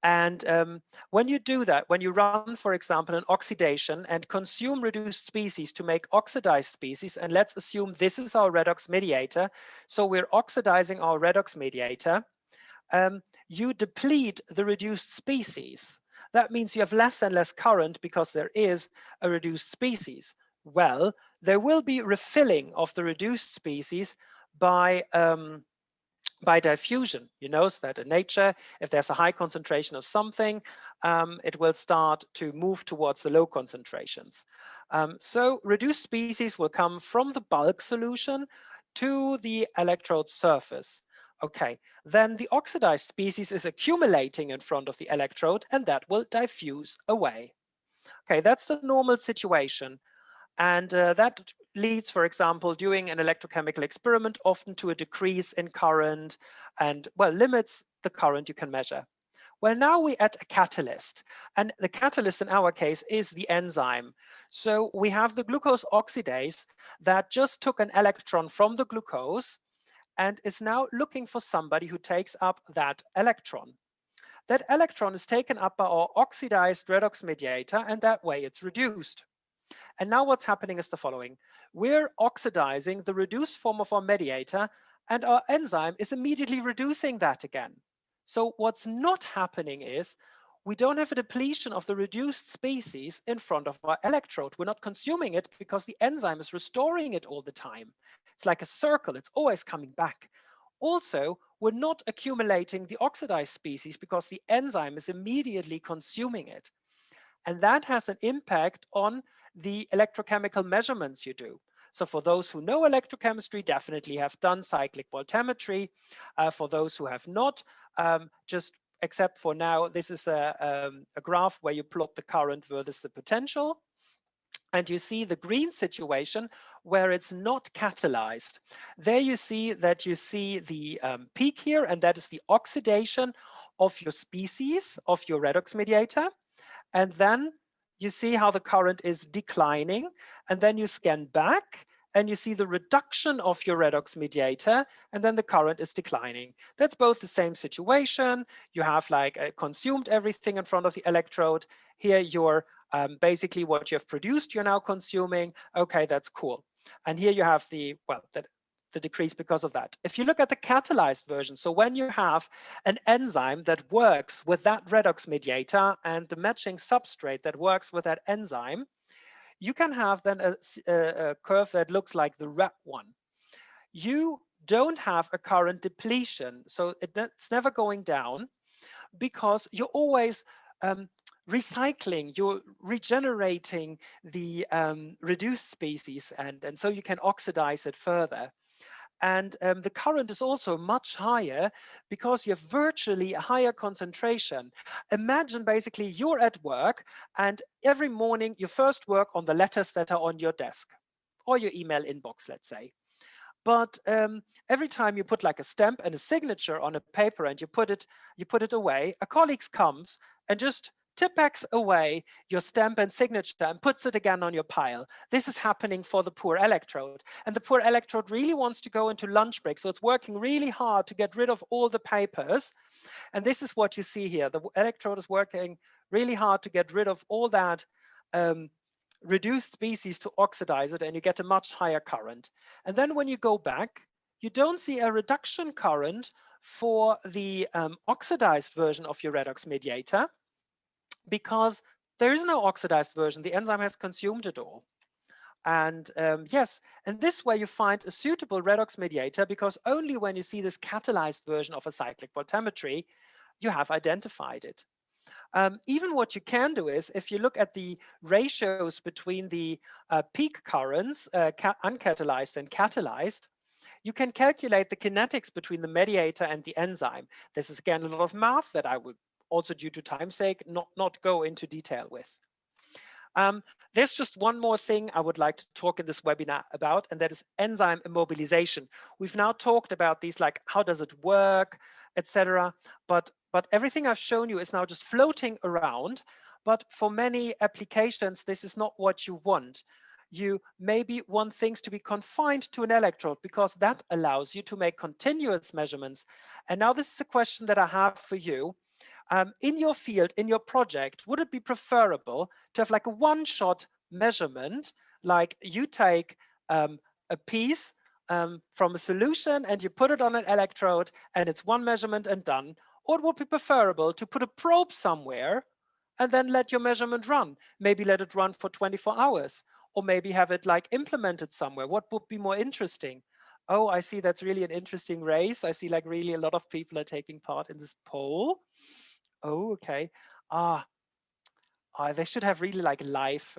And when you do that, when you run, for example, an oxidation and consume reduced species to make oxidized species, and let's assume this is our redox mediator, so we're oxidizing our redox mediator, you deplete the reduced species. That means you have less and less current because there is a reduced species. Well, there will be refilling of the reduced species by diffusion. You know that in nature, if there's a high concentration of something, it will start to move towards the low concentrations. So reduced species will come from the bulk solution to the electrode surface. Okay, then the oxidized species is accumulating in front of the electrode and that will diffuse away. Okay, that's the normal situation. And that leads, for example, during an electrochemical experiment, often to a decrease in current and, well, limits the current you can measure. Well, now we add a catalyst, and the catalyst in our case is the enzyme. So we have the glucose oxidase that just took an electron from the glucose and is now looking for somebody who takes up that electron. That electron is taken up by our oxidized redox mediator, and that way it's reduced. And now what's happening is the following. We're oxidizing the reduced form of our mediator, and our enzyme is immediately reducing that again. So what's not happening is we don't have a depletion of the reduced species in front of our electrode. We're not consuming it because the enzyme is restoring it all the time. It's like a circle, it's always coming back. Also, we're not accumulating the oxidized species because the enzyme is immediately consuming it. And that has an impact on the electrochemical measurements you do. So for those who know electrochemistry, definitely have done cyclic voltammetry. For those who have not, just except for now, this is a graph where you plot the current versus the potential. And you see the green situation where it's not catalyzed. There you see that you see the peak here, and that is the oxidation of your species, of your redox mediator. And then you see how the current is declining, and then you scan back and you see the reduction of your redox mediator, and then the current is declining. That's both the same situation. You have like consumed everything in front of the electrode. Here you're basically what you have produced, you're now consuming. Okay, that's cool. And here you have the, well, the decrease because of that. If you look at the catalyzed version, so when you have an enzyme that works with that redox mediator and the matching substrate that works with that enzyme, you can have then a curve that looks like the red one. You don't have a current depletion, so it's never going down because you're always recycling, you're regenerating the reduced species, and so you can oxidize it further. And the current is also much higher because you have virtually a higher concentration. Imagine basically you're at work and every morning you first work on the letters that are on your desk or your email inbox, let's say. But every time you put like a stamp and a signature on a paper and you put it away, a colleague comes and just tipbacks away your stamp and signature and puts it again on your pile. This is happening for the poor electrode. And the poor electrode really wants to go into lunch break. So it's working really hard to get rid of all the papers. And this is what you see here. The electrode is working really hard to get rid of all that reduced species to oxidize it, and you get a much higher current. And then when you go back, you don't see a reduction current for the oxidized version of your redox mediator because there is no oxidized version. The enzyme has consumed it all. And yes, and this way you find a suitable redox mediator because only when you see this catalyzed version of a cyclic voltammetry, you have identified it. Even what you can do is, if you look at the ratios between the peak currents, uncatalyzed and catalyzed, you can calculate the kinetics between the mediator and the enzyme. This is again a lot of math that I would also, due to time's sake, not go into detail with. There's just one more thing I would like to talk in this webinar about, and that is enzyme immobilization. We've now talked about these, like how does it work, etc. But everything I've shown you is now just floating around. But for many applications, this is not what you want. You maybe want things to be confined to an electrode because that allows you to make continuous measurements. And now this is a question that I have for you. In your field, in your project, would it be preferable to have like a one-shot measurement, like you take a piece from a solution and you put it on an electrode and it's one measurement and done? Or it would be preferable to put a probe somewhere and then let your measurement run? Maybe let it run for 24 hours, or maybe have it like implemented somewhere. What would be more interesting? Oh, I see that's really an interesting race. I see like really a lot of people are taking part in this poll. Oh, okay. Ah, they should have really like live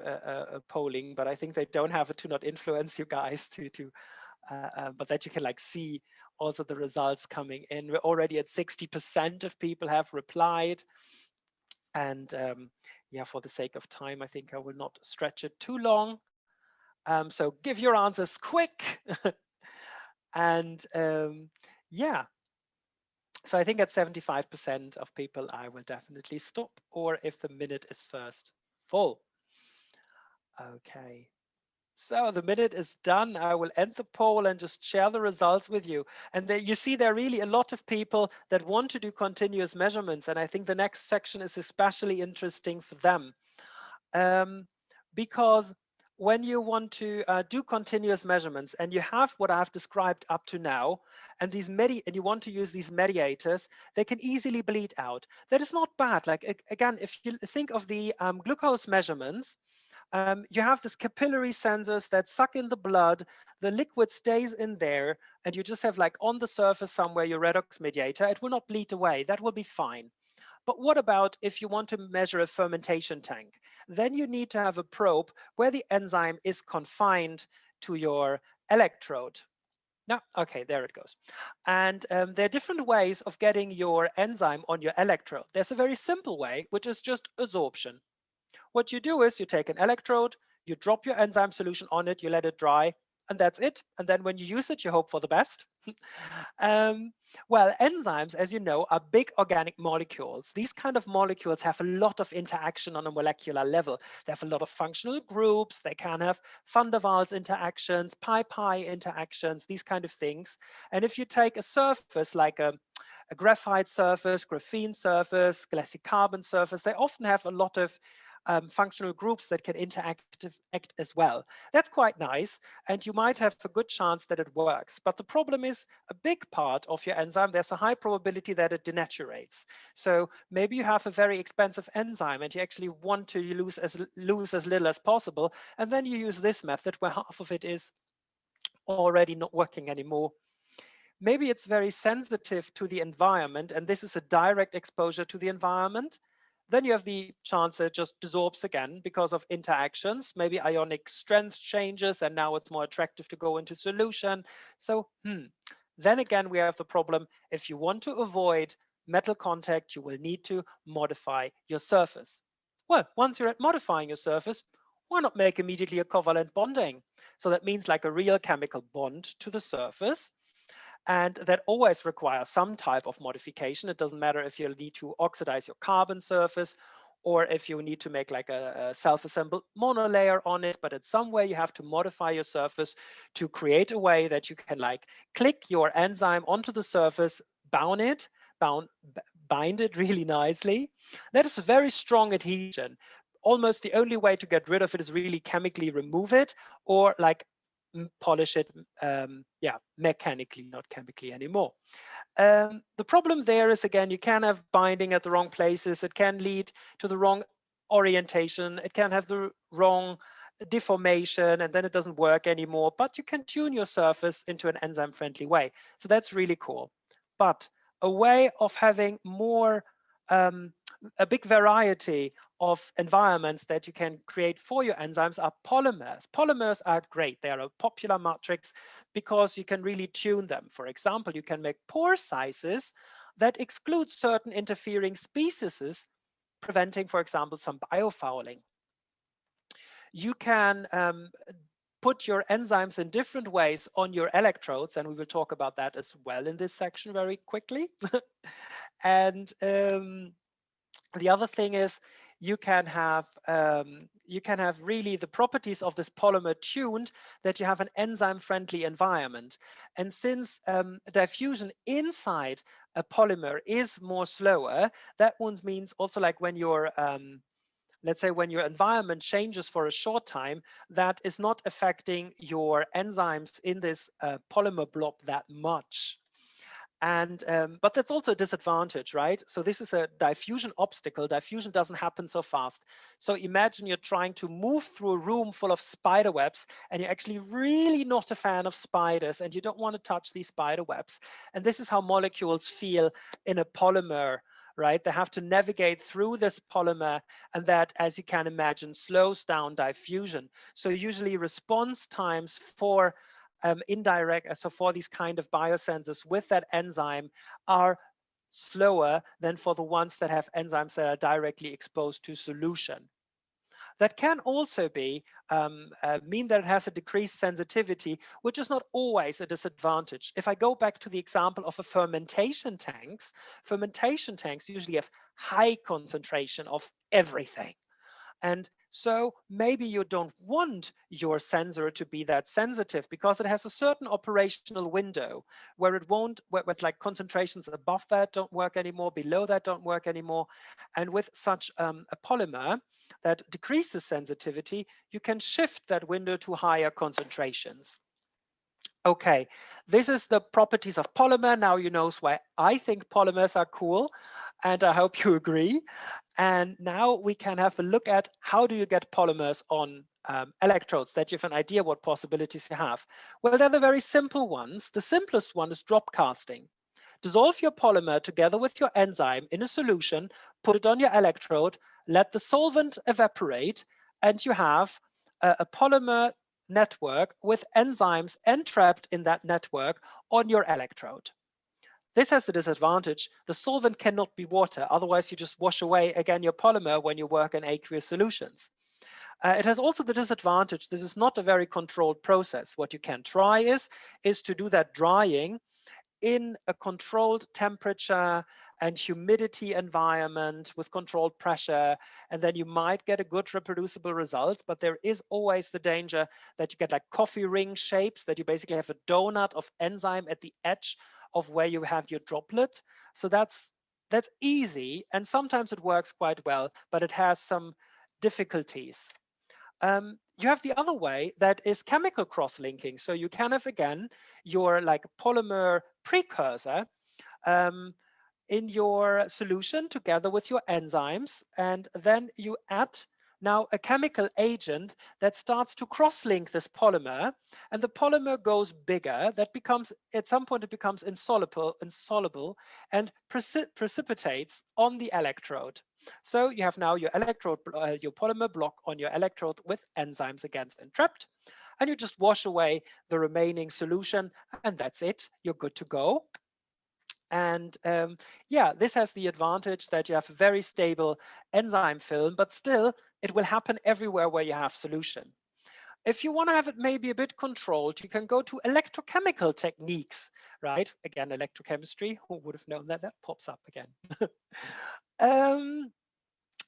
polling, but I think they don't have it to not influence you guys but that you can like see also the results coming in. We're already at 60% of people have replied. And yeah, for the sake of time, I think I will not stretch it too long. So give your answers quick. And yeah. So I think at 75% of people, I will definitely stop, or if the minute is first full. Okay. So the minute is done, I will end the poll and just share the results with you. And there, you see there are really a lot of people that want to do continuous measurements. And I think the next section is especially interesting for them. Because when you want to do continuous measurements and you have what I've described up to now, and and you want to use these mediators, they can easily bleed out. That is not bad. Like again, if you think of the glucose measurements, you have these capillary sensors that suck in the blood, the liquid stays in there, and you just have like on the surface somewhere your redox mediator. It will not bleed away. That will be fine. But what about if you want to measure a fermentation tank? Then you need to have a probe where the enzyme is confined to your electrode. No, okay, there it goes. And there are different ways of getting your enzyme on your electrode. There's a very simple way, which is just adsorption. What you do is you take an electrode, you drop your enzyme solution on it, you let it dry, and that's it. And then when you use it, you hope for the best. um, well, enzymes, as you know, are big organic molecules. These kind of molecules have a lot of interaction on a molecular level. They have a lot of functional groups. They can have van der Waals interactions, pi-pi interactions, these kind of things. And if you take a surface like a graphite surface, graphene surface, glassy carbon surface, they often have a lot of functional groups that can act as well. That's quite nice, and you might have a good chance that it works. But the problem is a big part of your enzyme, there's a high probability that it denaturates. So maybe you have a very expensive enzyme and you actually want to lose as little as possible, and then you use this method where half of it is already not working anymore. Maybe it's very sensitive to the environment, and this is a direct exposure to the environment. Then you have the chance that it just desorbs again because of interactions. Maybe ionic strength changes, and now it's more attractive to go into solution. So, then again, we have the problem. If you want to avoid metal contact, you will need to modify your surface. Well, once you're at modifying your surface, why not make immediately a covalent bonding? So that means like a real chemical bond to the surface. And that always requires some type of modification. It doesn't matter if you need to oxidize your carbon surface or if you need to make like a self-assembled monolayer on it, but in some way you have to modify your surface to create a way that you can like click your enzyme onto the surface, bind it really nicely. That is a very strong adhesion. Almost the only way to get rid of it is really chemically remove it or like polish it, mechanically, not chemically anymore. The problem there is, again, you can have binding at the wrong places. It can lead to the wrong orientation. It can have the wrong deformation, and then it doesn't work anymore. But you can tune your surface into an enzyme-friendly way. So that's really cool. But a way of having more, a big variety of environments that you can create for your enzymes are polymers. Polymers are great. They are a popular matrix because you can really tune them. For example, you can make pore sizes that exclude certain interfering species, preventing, for example, some biofouling. You can put your enzymes in different ways on your electrodes, and we will talk about that as well in this section very quickly. And the other thing is you can have really the properties of this polymer tuned that you have an enzyme-friendly environment. And since diffusion inside a polymer is more slower, that one means also like when your let's say when your environment changes for a short time, that is not affecting your enzymes in this polymer blob that much. And but that's also a disadvantage, right? So this is a diffusion obstacle. Diffusion doesn't happen so fast. So imagine you're trying to move through a room full of spider webs and you're actually really not a fan of spiders and you don't want to touch these spider webs. And this is how molecules feel in a polymer, right? They have to navigate through this polymer, and that, as you can imagine, slows down diffusion. So usually response times for indirect, so for these kind of biosensors with that enzyme are slower than for the ones that have enzymes that are directly exposed to solution. That can also be mean that it has a decreased sensitivity, which is not always a disadvantage. If I go back to the example of a fermentation tanks usually have high concentration of everything. And So maybe you don't want your sensor to be that sensitive because it has a certain operational window where it won't, where it's like concentrations above that don't work anymore, below that don't work anymore. And with such a polymer that decreases sensitivity, you can shift that window to higher concentrations. Okay, this is the properties of polymer. Now you know why I think polymers are cool, and I hope you agree. And now we can have a look at how do you get polymers on electrodes, that you have an idea what possibilities you have. Well, they're the very simple ones. The simplest one is drop casting. Dissolve your polymer together with your enzyme in a solution, put it on your electrode, let the solvent evaporate, and you have a polymer network with enzymes entrapped in that network on your electrode. This has the disadvantage, the solvent cannot be water, otherwise you just wash away again your polymer when you work in aqueous solutions. It has also the disadvantage, this is not a very controlled process. What you can try is to do that drying in a controlled temperature and humidity environment with controlled pressure, and then you might get a good reproducible result, but there is always the danger that you get like coffee ring shapes, that you basically have a donut of enzyme at the edge of where you have your droplet. So that's easy, and sometimes it works quite well, but it has some difficulties. You have the other way that is chemical cross-linking. So you can have, again, your like polymer precursor in your solution together with your enzymes, and then you add now a chemical agent that starts to cross-link this polymer, and the polymer goes bigger. That becomes, at some point, it becomes insoluble and precipitates on the electrode. So you have now your electrode, your polymer block on your electrode with enzymes against entrapped, and you just wash away the remaining solution, and that's it. You're good to go. And yeah, this has the advantage that you have a very stable enzyme film, but still it will happen everywhere where you have solution. If you want to have it maybe a bit controlled, you can go to electrochemical techniques, right? Again, electrochemistry, who would have known that? That pops up again.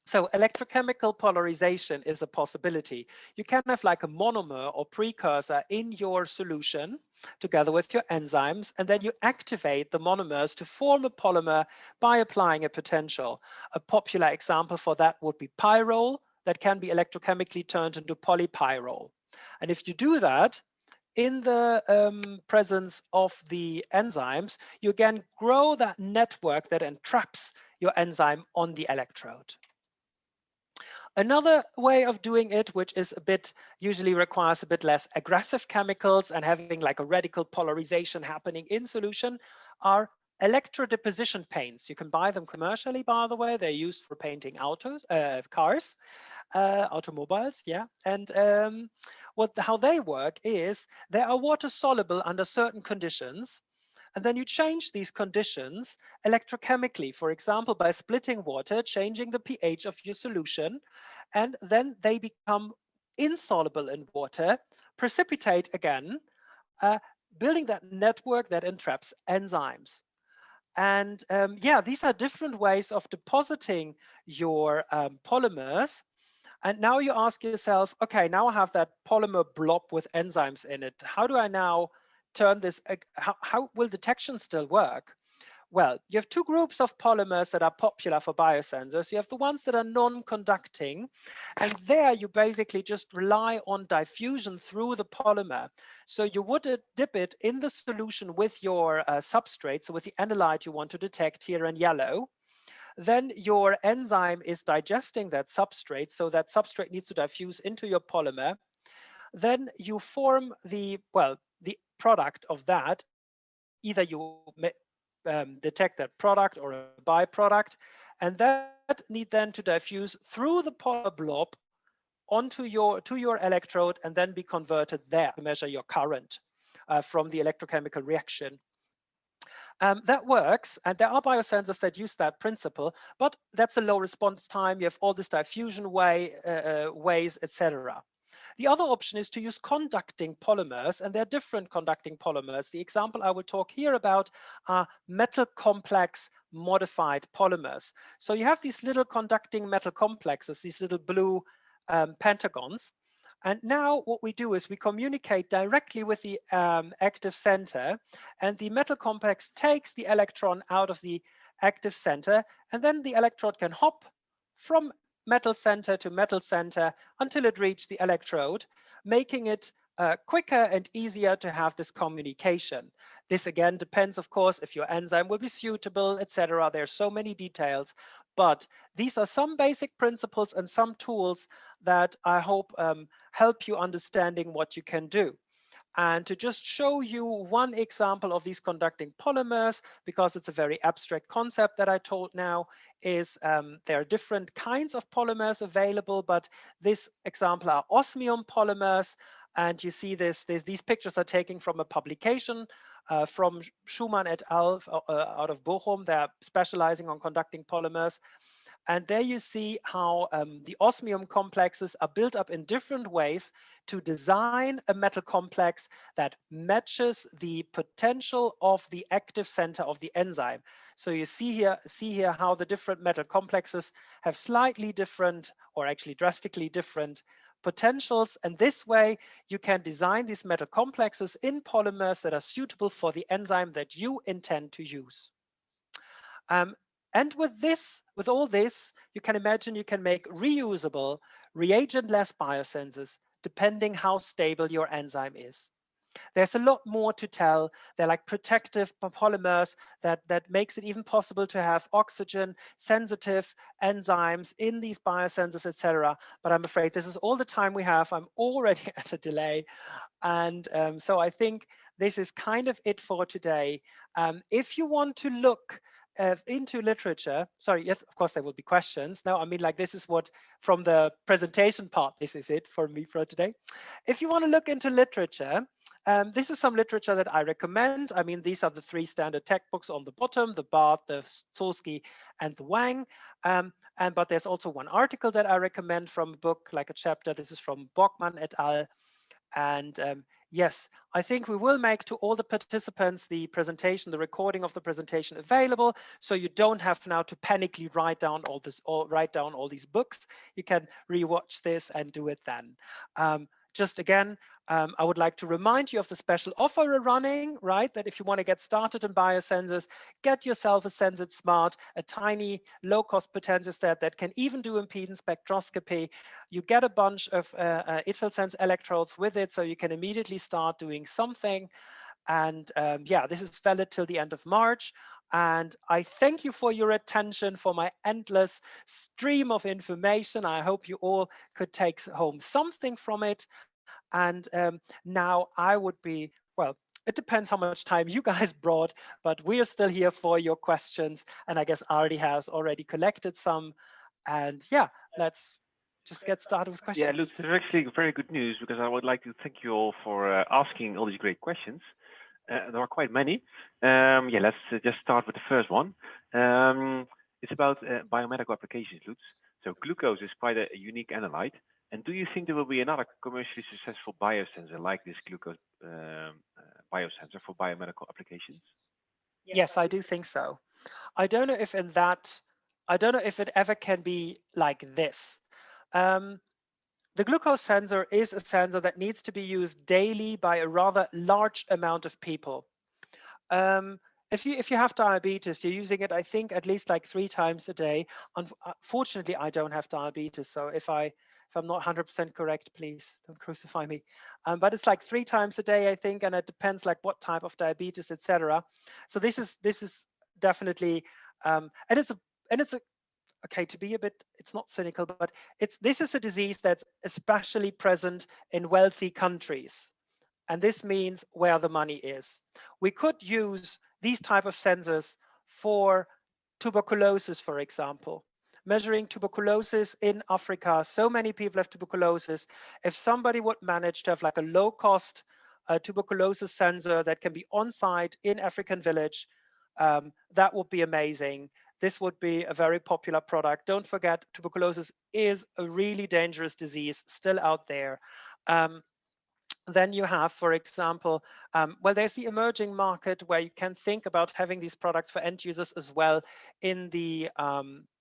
So electrochemical polarization is a possibility. You can have like a monomer or precursor in your solution together with your enzymes, and then you activate the monomers to form a polymer by applying a potential. A popular example for that would be pyrrole that can be electrochemically turned into polypyrrole. And if you do that, in the presence of the enzymes, you again grow that network that entraps your enzyme on the electrode. Another way of doing it, which is a bit, usually requires a bit less aggressive chemicals and having like a radical polarization happening in solution, are electrodeposition paints. You can buy them commercially, by the way. They're used for painting cars, automobiles, yeah. And how they work is they are water soluble under certain conditions. And then you change these conditions electrochemically, for example, by splitting water, changing the pH of your solution, and then they become insoluble in water, precipitate again, building that network that entraps enzymes. And yeah, these are different ways of depositing your polymers. And now you ask yourself, okay, now I have that polymer blob with enzymes in it. How do I now turn this? How will detection still work? Well, you have two groups of polymers that are popular for biosensors. You have the ones that are non-conducting, and there you basically just rely on diffusion through the polymer. So you would dip it in the solution with your substrate, so with the analyte you want to detect here in yellow. Then your enzyme is digesting that substrate, so that substrate needs to diffuse into your polymer. Then you form the product of that. Either you detect that product or a byproduct, and that need then to diffuse through the polymer blob onto your electrode and then be converted there to measure your current from the electrochemical reaction. That works, and there are biosensors that use that principle, but that's a low response time. You have all this diffusion ways, etc. The other option is to use conducting polymers, and there are different conducting polymers. The example I will talk here about are metal complex modified polymers. So you have these little conducting metal complexes, these little blue pentagons. And now what we do is we communicate directly with the active center, and the metal complex takes the electron out of the active center, and then the electrode can hop from metal center to metal center until it reaches the electrode, making it quicker and easier to have this communication. This again depends, of course, if your enzyme will be suitable, etc. There's so many details, but these are some basic principles and some tools that I hope help you understanding what you can do. And to just show you one example of these conducting polymers, because it's a very abstract concept that I told now, is there are different kinds of polymers available, but this example are osmium polymers. And you see these pictures are taken from a publication from Schumann et al. Out of Bochum. They're specializing on conducting polymers. And there you see how the osmium complexes are built up in different ways to design a metal complex that matches the potential of the active center of the enzyme. So you see here how the different metal complexes have slightly different, or actually drastically different, potentials. And this way you can design these metal complexes in polymers that are suitable for the enzyme that you intend to use. And with all this, you can imagine you can make reusable, reagent-less biosensors, depending how stable your enzyme is. There's a lot more to tell. They're like protective polymers that makes it even possible to have oxygen-sensitive enzymes in these biosensors, etc. But I'm afraid this is all the time we have. I'm already at a delay. And so I think this is kind of it for today. If you want to look into literature, sorry, yes, of course there will be questions. No, I mean, like, this is what, from the presentation part, this is it for me for today. If you want to look into literature, this is some literature that I recommend. I mean, these are the 3 standard textbooks on the bottom, the Barth, the Solsky, and the Wang. But there's also one article that I recommend from a book, like a chapter. This is from Borgmann et al. And yes, I think we will make to all the participants the presentation, the recording of the presentation available, so you don't have now to panically write down all this or write down all these books. You can rewatch this and do it then. Just again, I would like to remind you of the special offer we're running, right? That if you want to get started in biosensors, get yourself a Sensit Smart, a tiny low-cost potentiostat that can even do impedance spectroscopy. You get a bunch of ITIL-sense electrodes with it, so you can immediately start doing something. And yeah, this is valid till the end of March. And I thank you for your attention, for my endless stream of information. I hope you all could take home something from it. And now I would be, well, it depends how much time you guys brought, but we are still here for your questions. And I guess Artie has already collected some. And yeah, let's just get started with questions. Yeah, Lutz, this is actually very good news, because I would like to thank you all for asking all these great questions. There are quite many. Yeah, let's just start with the first one. It's about biomedical applications, Lutz. So glucose is quite a unique analyte. And do you think there will be another commercially successful biosensor like this glucose biosensor for biomedical applications? Yes, I do think so. I don't know if in that, I don't know if it ever can be like this. The glucose sensor is a sensor that needs to be used daily by a rather large amount of people. If you have diabetes, you're using it, I think, at least like 3 times a day. Unfortunately, I don't have diabetes, so if I'm not 100% correct, please don't crucify me. But it's like 3 times a day, I think, and it depends like what type of diabetes, etc. So this is definitely, and it's a okay, to be a bit, it's not cynical, but this is a disease that's especially present in wealthy countries. And this means where the money is. We could use these type of sensors for tuberculosis, for example. Measuring tuberculosis in Africa, so many people have tuberculosis. If somebody would manage to have like a low-cost tuberculosis sensor that can be on site in African village, that would be amazing. This would be a very popular product. Don't forget, tuberculosis is a really dangerous disease still out there. Then you have, for example, well, there's the emerging market where you can think about having these products for end users as well in the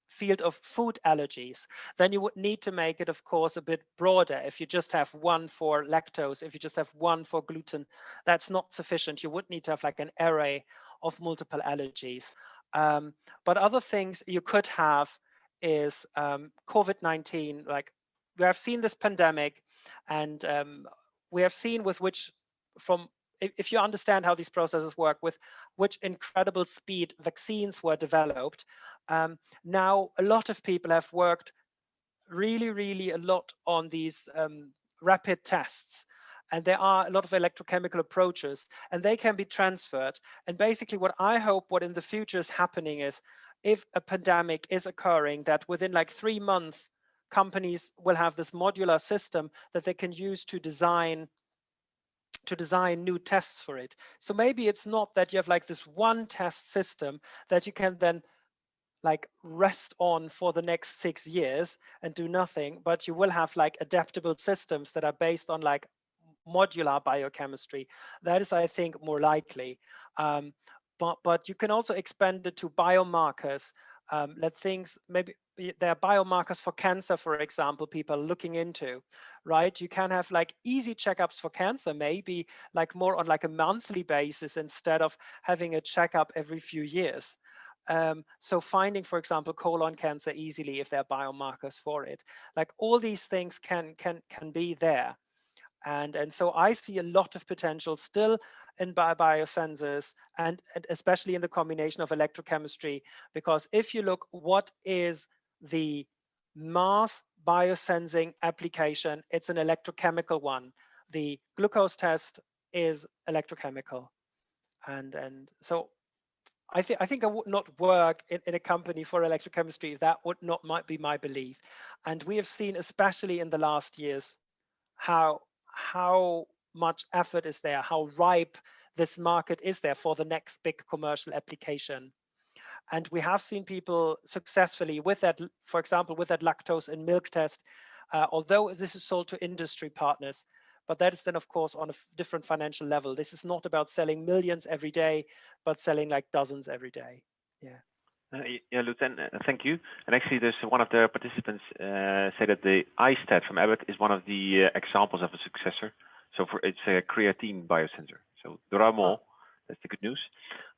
field of food allergies, then you would need to make it, of course, a bit broader. If you just have one for lactose, if you just have one for gluten, that's not sufficient. You would need to have like an array of multiple allergies. But other things you could have is COVID-19. Like, we have seen this pandemic, and we have seen with which, from if you understand how these processes work, with which incredible speed vaccines were developed. Now, a lot of people have worked really a lot on these rapid tests. And there are a lot of electrochemical approaches, and they can be transferred. And basically what I hope what in the future is happening is, if a pandemic is occurring, that within like 3 months, companies will have this modular system that they can use to design new tests for it. So maybe it's not that you have like this one test system that you can then like rest on for the next 6 years and do nothing, but you will have like adaptable systems that are based on like modular biochemistry. That is, I think, more likely. But you can also expand it to biomarkers. Let things, maybe there are biomarkers for cancer, for example, people are looking into, right? You can have like easy checkups for cancer, maybe like more on like a monthly basis instead of having a checkup every few years. So finding, for example, colon cancer easily if there are biomarkers for it, like all these things can be there. And so I see a lot of potential still in biosensors, and especially in the combination of electrochemistry, because if you look, what is the mass biosensing application? It's an electrochemical one. The glucose test is electrochemical. And so I think I would not work in a company for electrochemistry. That would not might be my belief. And we have seen, especially in the last years, how much effort is there, how ripe this market is there for the next big commercial application. And we have seen people successfully with that, for example, with that lactose in milk test, although this is sold to industry partners. But that is then, of course, on a different financial level. This is not about selling millions every day, but selling like dozens every day. Yeah. Yeah, Lieutenant, thank you. And actually, there's one of the participants said that the iStat from Abbott is one of the examples of a successor. So it's a creatine biosensor. So there are more. That's the good news.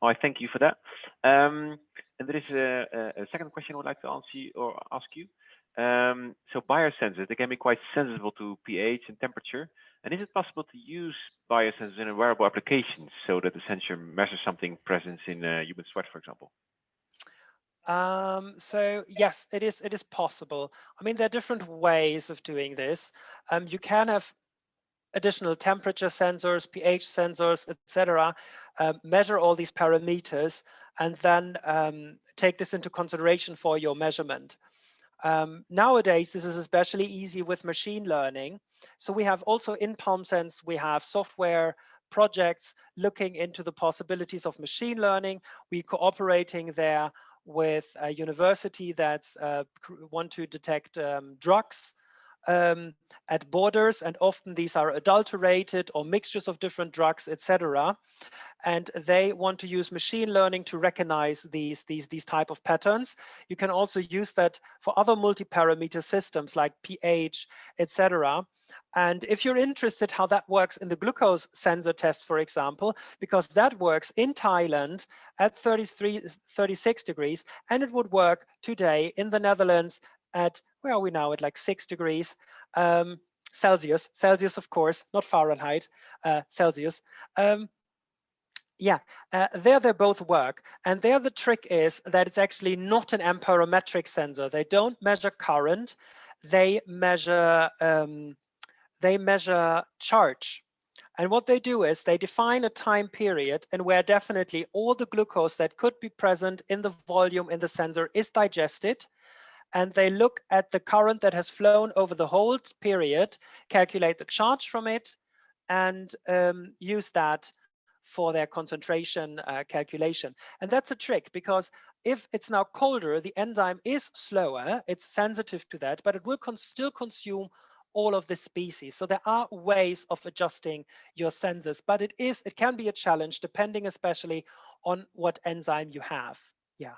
I thank you for that. And there is a second question I would like to ask you. So biosensors, they can be quite sensitive to pH and temperature. And is it possible to use biosensors in a wearable applications so that the sensor measures something present in human sweat, for example? So yes, it is possible. I mean, there are different ways of doing this. You can have additional temperature sensors, pH sensors, etc., measure all these parameters, and then take this into consideration for your measurement. Nowadays, this is especially easy with machine learning. So we have also in PalmSense, we have software projects looking into the possibilities of machine learning. We're cooperating there with a university that's want to detect drugs at borders, and often these are adulterated or mixtures of different drugs, etc. And they want to use machine learning to recognize these type of patterns. You can also use that for other multi-parameter systems like pH, etc. And if you're interested how that works in the glucose sensor test, for example, because that works in Thailand at 36 degrees, and it would work today in the Netherlands at, where are we now, at like 6 degrees Celsius, of course, not Fahrenheit, Celsius. Yeah, there they both work. And there the trick is that it's actually not an amperometric sensor. They don't measure current. They measure charge. And what they do is they define a time period and where definitely all the glucose that could be present in the volume in the sensor is digested. And they look at the current that has flown over the whole period, calculate the charge from it, and use that for their concentration calculation. And that's a trick, because if it's now colder, the enzyme is slower, it's sensitive to that, but it will still consume all of the species. So there are ways of adjusting your sensors, but it can be a challenge depending especially on what enzyme you have. Yeah.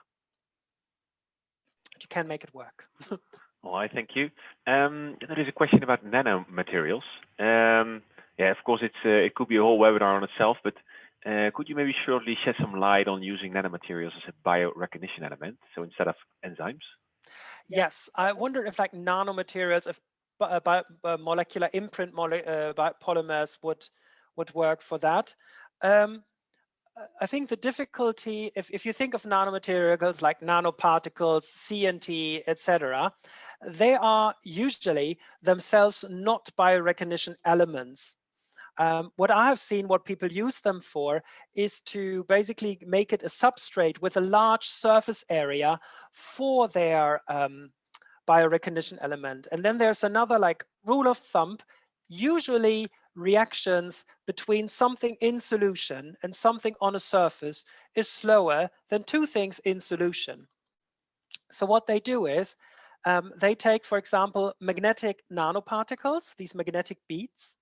you can make it work. Well, I thank you. There is a question about nanomaterials. Yeah, of course, it could be a whole webinar on itself, but could you maybe shortly shed some light on using nanomaterials as a biorecognition element, so instead of enzymes? Yes, I wonder if like nanomaterials, if molecular imprint polymers would work for that. I think the difficulty, if you think of nanomaterials like nanoparticles, CNT, etc., they are usually themselves not biorecognition elements. What I have seen, what people use them for, is to basically make it a substrate with a large surface area for their biorecognition element. And then there's another like rule of thumb, usually reactions between something in solution and something on a surface is slower than two things in solution. So what they do is they take, for example, magnetic nanoparticles, these magnetic beads,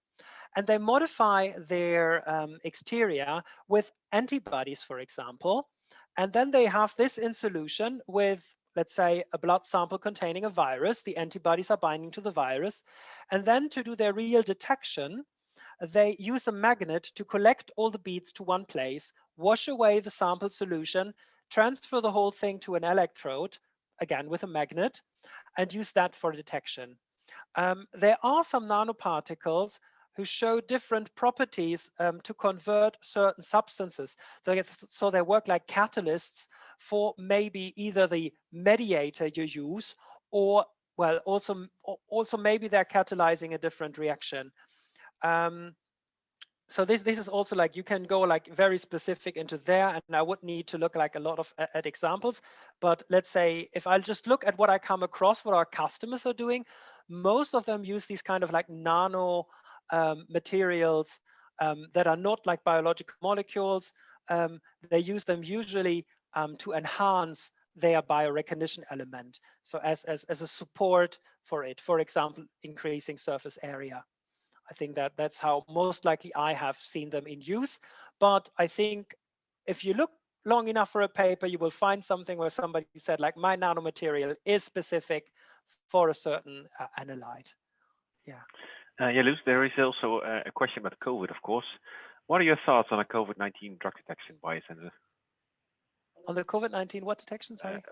and they modify their exterior with antibodies, for example. And then they have this in solution with, let's say, a blood sample containing a virus. The antibodies are binding to the virus. And then to do their real detection, they use a magnet to collect all the beads to one place, wash away the sample solution, transfer the whole thing to an electrode, again with a magnet, and use that for detection. There are some nanoparticles who show different properties to convert certain substances. So they work like catalysts for maybe either the mediator you use, or well, also maybe they're catalyzing a different reaction. So this is also like, you can go like very specific into there, and I would need to look like a lot of at examples. But let's say if I just look at what I come across, what our customers are doing, most of them use these kind of like nano materials that are not like biological molecules. They use them usually to enhance their biorecognition element. So as a support for it, for example, increasing surface area. I think that's how most likely I have seen them in use. But I think if you look long enough for a paper, you will find something where somebody said like, my nanomaterial is specific for a certain analyte. Yeah. Yeah, Lutz, there is also a question about COVID, of course. What are your thoughts on a COVID-19 drug detection biosensor? On the COVID-19 what detection, sorry?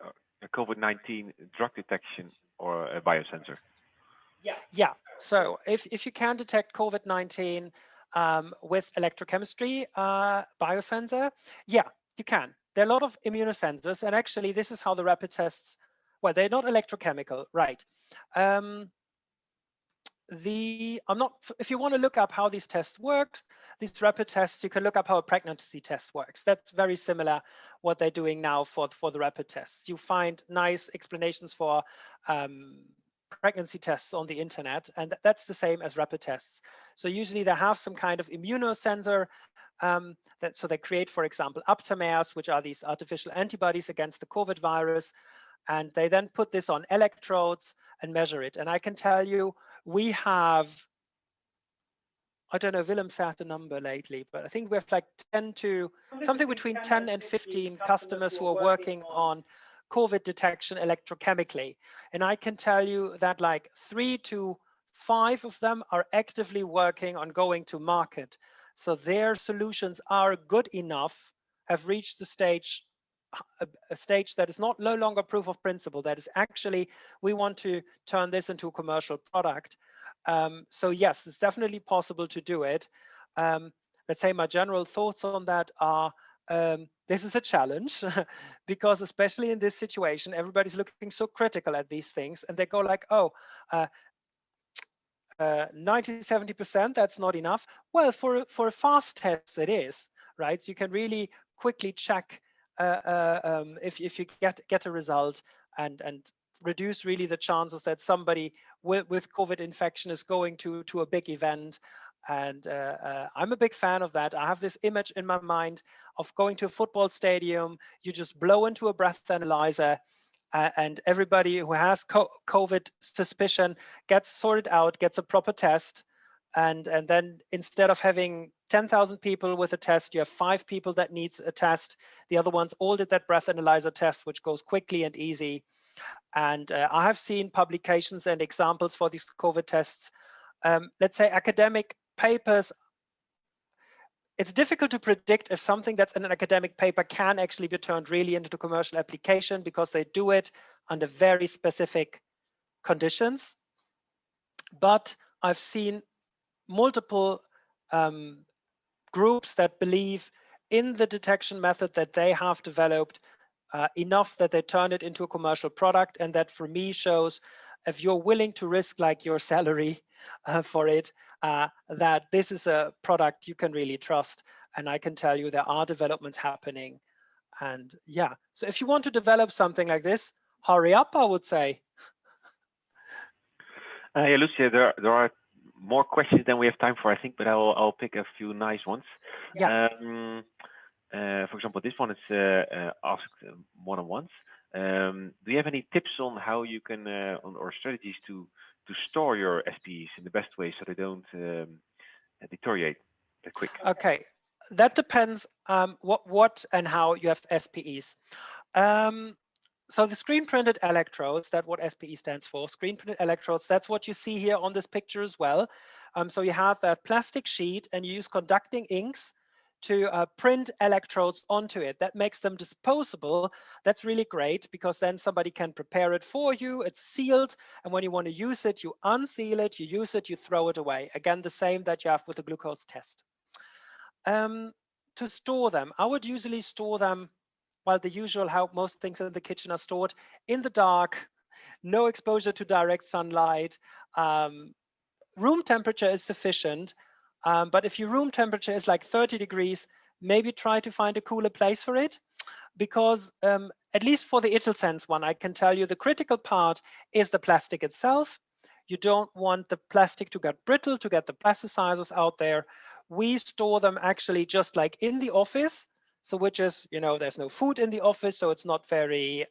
A COVID-19 drug detection or a biosensor? Yeah, so if you can detect COVID-19 with electrochemistry biosensor, yeah, you can. There are a lot of immunosensors, and actually this is how the rapid tests, well, they're not electrochemical, right? If you want to look up how these tests work, these rapid tests, you can look up how a pregnancy test works. That's very similar what they're doing now for the rapid tests. You find nice explanations for pregnancy tests on the internet, and that's the same as rapid tests. So usually they have some kind of immunosensor so they create, for example, aptamers, which are these artificial antibodies against the COVID virus, and they then put this on electrodes and measure it. And I can tell you, we have, I don't know, Willem said a number lately, but I think we have like something between 10 and 15 customers who are working on COVID detection electrochemically. And I can tell you that like 3 to 5 of them are actively working on going to market. So their solutions are good enough, have reached the stage, a stage that is no longer proof of principle, that is actually, we want to turn this into a commercial product. So yes, it's definitely possible to do it. Let's say my general thoughts on that are, this is a challenge because especially in this situation, everybody's looking so critical at these things, and they go like, oh, 90–70%, that's not enough. Well, for a fast test, it is, right? So you can really quickly check if you get a result and reduce really the chances that somebody with COVID infection is going to a big event. And I'm a big fan of that. I have this image in my mind of going to a football stadium. You just blow into a breath analyzer, and everybody who has COVID suspicion gets sorted out, gets a proper test. And then instead of having 10,000 people with a test, you have 5 people that needs a test. The other ones all did that breath analyzer test, which goes quickly and easy. And I have seen publications and examples for these COVID tests. Let's say academic papers. It's difficult to predict if something that's in an academic paper can actually be turned really into commercial application, because they do it under very specific conditions. But I've seen multiple groups that believe in the detection method that they have developed enough that they turn it into a commercial product. And that for me shows, if you're willing to risk like your salary for it, that this is a product you can really trust. And I can tell you there are developments happening. And yeah, so if you want to develop something like this, hurry up, I would say. Yeah, Lucia, there are more questions than we have time for, I think, but I'll pick a few nice ones. Yeah. For example, this one is asked one-on-ones. Do you have any tips on how you can, or strategies to store your SPEs in the best way so they don't deteriorate that quick? Okay, that depends what and how you have SPEs. So the screen printed electrodes, that's what SPE stands for, screen printed electrodes, that's what you see here on this picture as well. So you have that plastic sheet and you use conducting inks to print electrodes onto it. That makes them disposable. That's really great, because then somebody can prepare it for you. It's sealed, and when you want to use it, you unseal it, you use it, you throw it away. Again, the same that you have with the glucose test. To store them, I would usually store them, well, the usual how most things in the kitchen are stored, in the dark, no exposure to direct sunlight. Room temperature is sufficient, but if your room temperature is like 30 degrees, maybe try to find a cooler place for it, because at least for the ITIL-Sense one, I can tell you the critical part is the plastic itself. You don't want the plastic to get brittle, to get the plasticizers out there. We store them actually just like in the office. So which is, there's no food in the office, so it's not very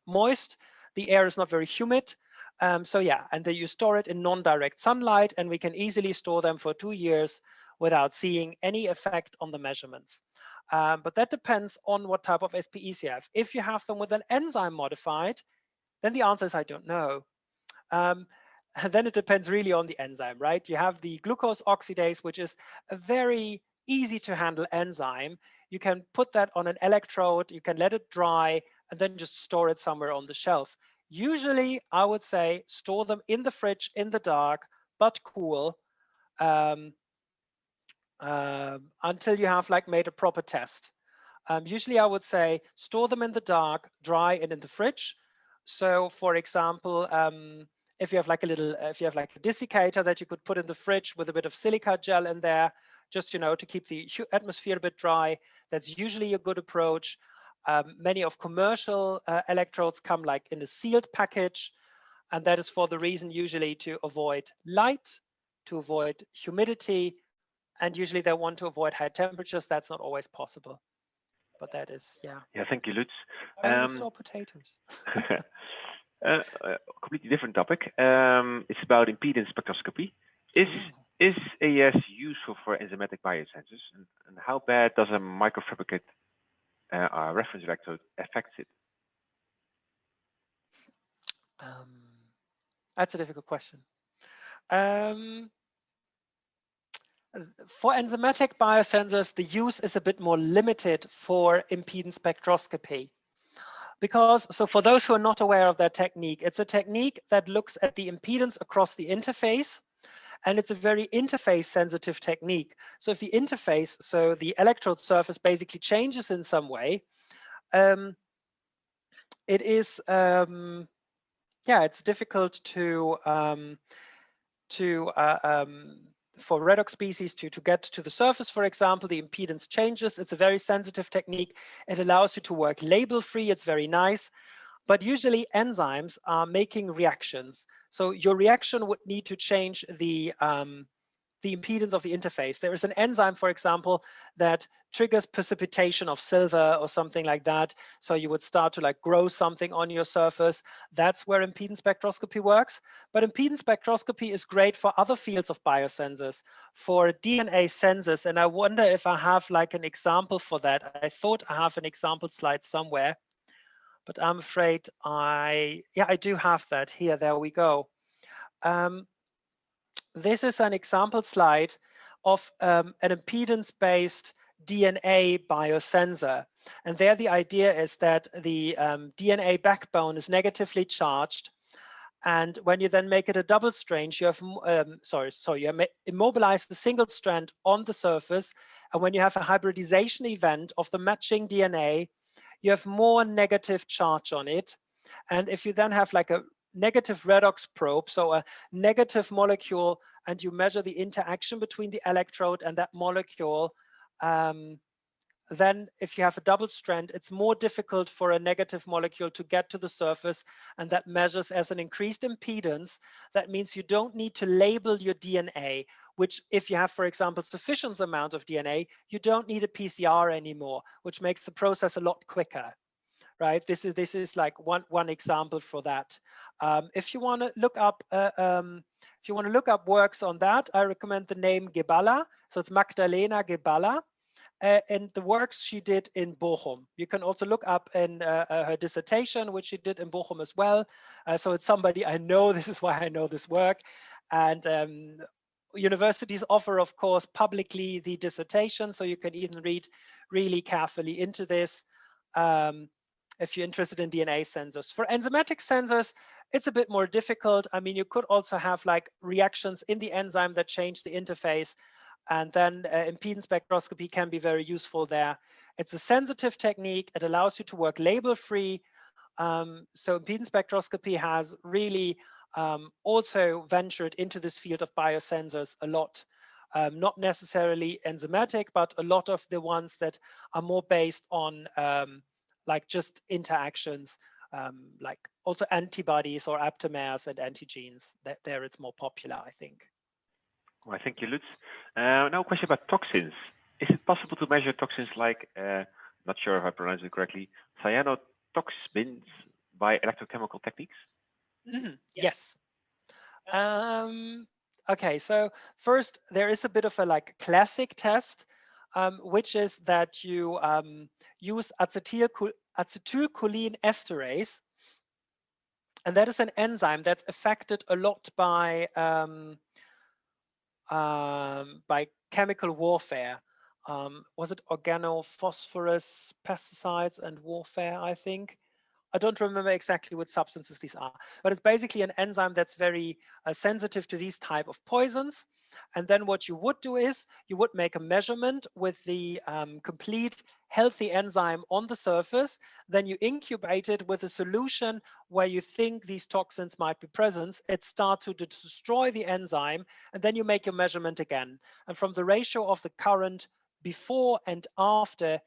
moist. The air is not very humid. So yeah, and then you store it in non-direct sunlight, and we can easily store them for 2 years without seeing any effect on the measurements. But that depends on what type of SPEs you have. If you have them with an enzyme modified, then the answer is I don't know. And then it depends really on the enzyme, right? You have the glucose oxidase, which is a very easy to handle enzyme. You can put that on an electrode, you can let it dry, and then just store it somewhere on the shelf. Usually, I would say store them in the fridge in the dark, but cool, until you have like made a proper test. Usually, I would say store them in the dark, dry, and in the fridge. So, for example, if you have like a desiccator that you could put in the fridge with a bit of silica gel in there, just to keep the atmosphere a bit dry, that's usually a good approach. Many of commercial electrodes come like in a sealed package, and that is for the reason usually to avoid light, to avoid humidity, and usually they want to avoid high temperatures. That's not always possible, but that is, yeah. Yeah, thank you, Lutz. Store potatoes. Completely different topic. It's about impedance spectroscopy. Is AES useful for enzymatic biosensors, and how bad does a microfabricate reference electrode affect it? That's a difficult question. For enzymatic biosensors, the use is a bit more limited for impedance spectroscopy. Because, so for those who are not aware of that technique, it's a technique that looks at the impedance across the interface, and it's a very interface sensitive technique. So if the interface, so the electrode surface basically changes in some way, it is, it's difficult for redox species to get to the surface, for example. The impedance changes. It's a very sensitive technique. It allows you to work label-free. It's very nice. But usually enzymes are making reactions. So your reaction would need to change the impedance of the interface. There is an enzyme, for example, that triggers precipitation of silver or something like that. So you would start to like grow something on your surface. That's where impedance spectroscopy works. But impedance spectroscopy is great for other fields of biosensors, for DNA sensors. And I wonder if I have like an example for that. I thought I have an example slide somewhere. but I'm afraid I do have that here. There we go. This is an example slide of an impedance-based DNA biosensor. And there the idea is that the DNA backbone is negatively charged. And when you then make it a double strand, you have, you immobilize the single strand on the surface. And when you have a hybridization event of the matching DNA, you have more negative charge on it. And if you then have like a negative redox probe, so a negative molecule, and you measure the interaction between the electrode and that molecule, then if you have a double strand, it's more difficult for a negative molecule to get to the surface, and that measures as an increased impedance. That means you don't need to label your DNA, which if you have, for example, sufficient amount of DNA, you don't need a PCR anymore, which makes the process a lot quicker. Right? This is like one example for that. If you want to look up works on that, I recommend the name Gebala. So it's Magdalena Gebala. And the works she did in Bochum. You can also look up in her dissertation, which she did in Bochum as well. So it's somebody I know. This is why I know this work. And universities offer, of course, publicly the dissertation, so you can even read really carefully into this if you're interested in DNA sensors. For enzymatic sensors, it's a bit more difficult. I mean, you could also have like reactions in the enzyme that change the interface. And then impedance spectroscopy can be very useful there. It's a sensitive technique. It allows you to work label-free. So impedance spectroscopy has really also ventured into this field of biosensors a lot. Not necessarily enzymatic, but a lot of the ones that are more based on like just interactions, like also antibodies or aptamers and antigenes. There it's more popular, I think. Well, thank you, Lutz. Now a question about toxins. Is it possible to measure toxins like, not sure if I pronounced it correctly, cyanotoxins by electrochemical techniques? Yes. Okay, so first there is a bit of a like classic test, which is that you use acetylcholine esterase, and that is an enzyme that's affected a lot by chemical warfare. Was it organophosphorus pesticides and warfare, I think? I don't remember exactly what substances these are, but it's basically an enzyme that's very sensitive to these type of poisons. And then what you would do is you would make a measurement with the complete healthy enzyme on the surface. Then you incubate it with a solution where you think these toxins might be present. It starts to destroy the enzyme, and then you make your measurement again. And from the ratio of the current before and after,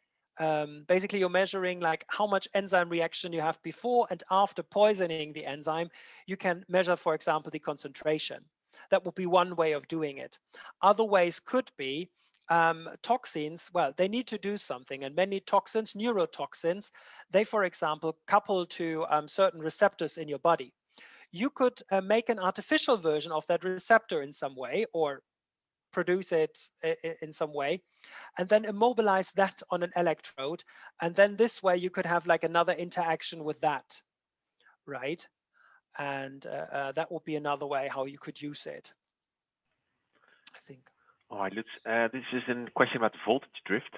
basically you're measuring like how much enzyme reaction you have before and after poisoning the enzyme. You can measure, for example, the concentration. That would be one way of doing it. Other ways could be toxins. Well, they need to do something, and many toxins, neurotoxins, they, for example, couple to certain receptors in your body. You could make an artificial version of that receptor in some way, or produce it in some way, and then immobilize that on an electrode. And then this way you could have like another interaction with that, right? And that would be another way how you could use it, I think. All right, Lutz. This is a question about voltage drift.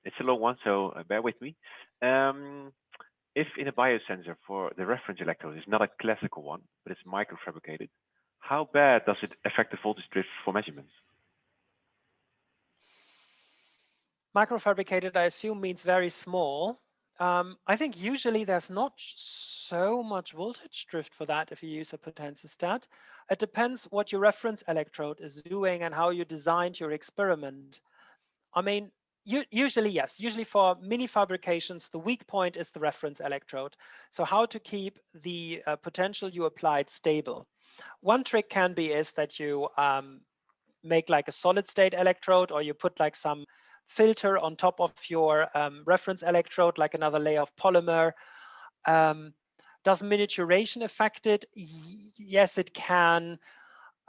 It's a long one, so bear with me. If in a biosensor for the reference electrode is not a classical one, but it's microfabricated, how bad does it affect the voltage drift for measurements? Microfabricated, I assume, means very small. I think usually there's not so much voltage drift for that if you use a potentiostat. It depends what your reference electrode is doing and how you designed your experiment. I mean, usually, yes. Usually for mini fabrications, the weak point is the reference electrode. So how to keep the potential you applied stable. One trick can be is that you make like a solid state electrode, or you put like some filter on top of your reference electrode, like another layer of polymer. Does miniaturation affect it? Yes, it can.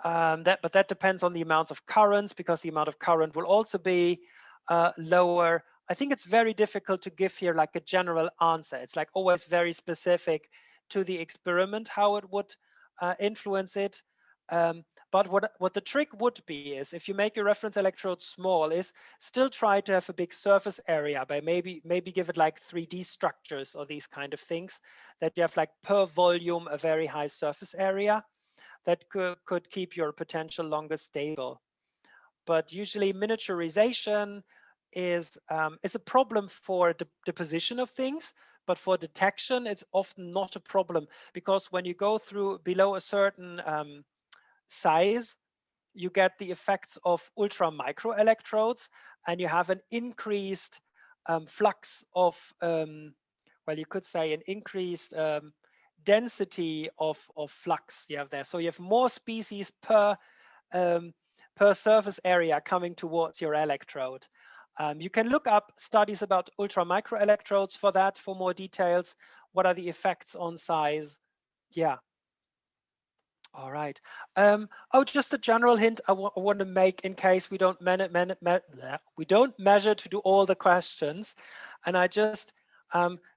But that depends on the amount of currents, because the amount of current will also be lower. I think it's very difficult to give here like a general answer. It's like always very specific to the experiment, how it would influence it. But what the trick would be is, if you make your reference electrode small, is still try to have a big surface area by maybe give it like 3D structures or these kind of things, that you have like per volume a very high surface area that could keep your potential longer stable. But usually miniaturization is a problem for the deposition of things, but for detection it's often not a problem, because when you go through below a certain size, you get the effects of ultra micro electrodes, and you have an increased flux of, well, you could say an increased density of flux you have there. So you have more species per surface area coming towards your electrode. You can look up studies about ultra micro electrodes for that, for more details. What are the effects on size? Yeah. All right. Oh, just a general hint I want to make in case we don't measure to do all the questions, and I just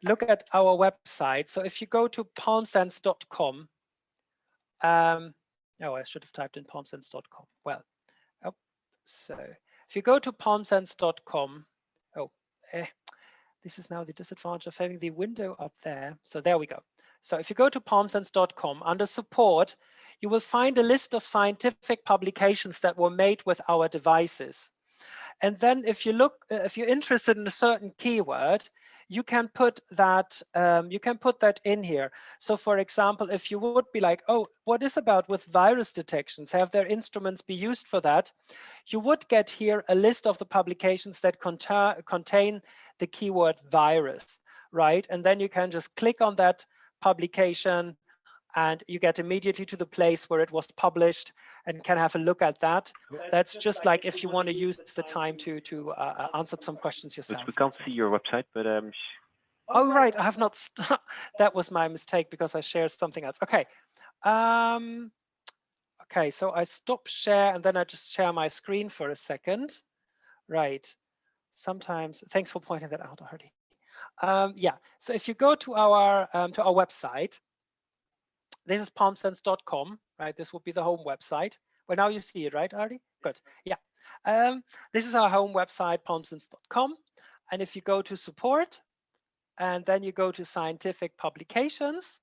look at our website. So if you go to palmsense.com, oh, I should have typed in palmsense.com. Well, oh, so if you go to palmsense.com, oh, this is now the disadvantage of having the window up there. So there we go. So if you go to palmsense.com, under support, you will find a list of scientific publications that were made with our devices. And then if you look, if you're interested in a certain keyword, you can put that in here. So for example, if you would be like, oh, what is about with virus detections? Have their instruments be used for that? You would get here a list of the publications that contain the keyword virus, right? And then you can just click on that publication and you get immediately to the place where it was published and can have a look at that. That's just like if you want to use the time to answer some questions yourself. We can't see your website, but oh right, I have not. That was my mistake because I shared something else. Okay. Okay, so I stop share and then I just share my screen for a second. Right. Sometimes, thanks for pointing that out already. Yeah, so if you go to our website, this is palmsense.com, right? This would be the home website. Well, now you see it, right, Artie? Good. Yeah. This is our home website, palmsense.com. And if you go to support and then you go to scientific publications,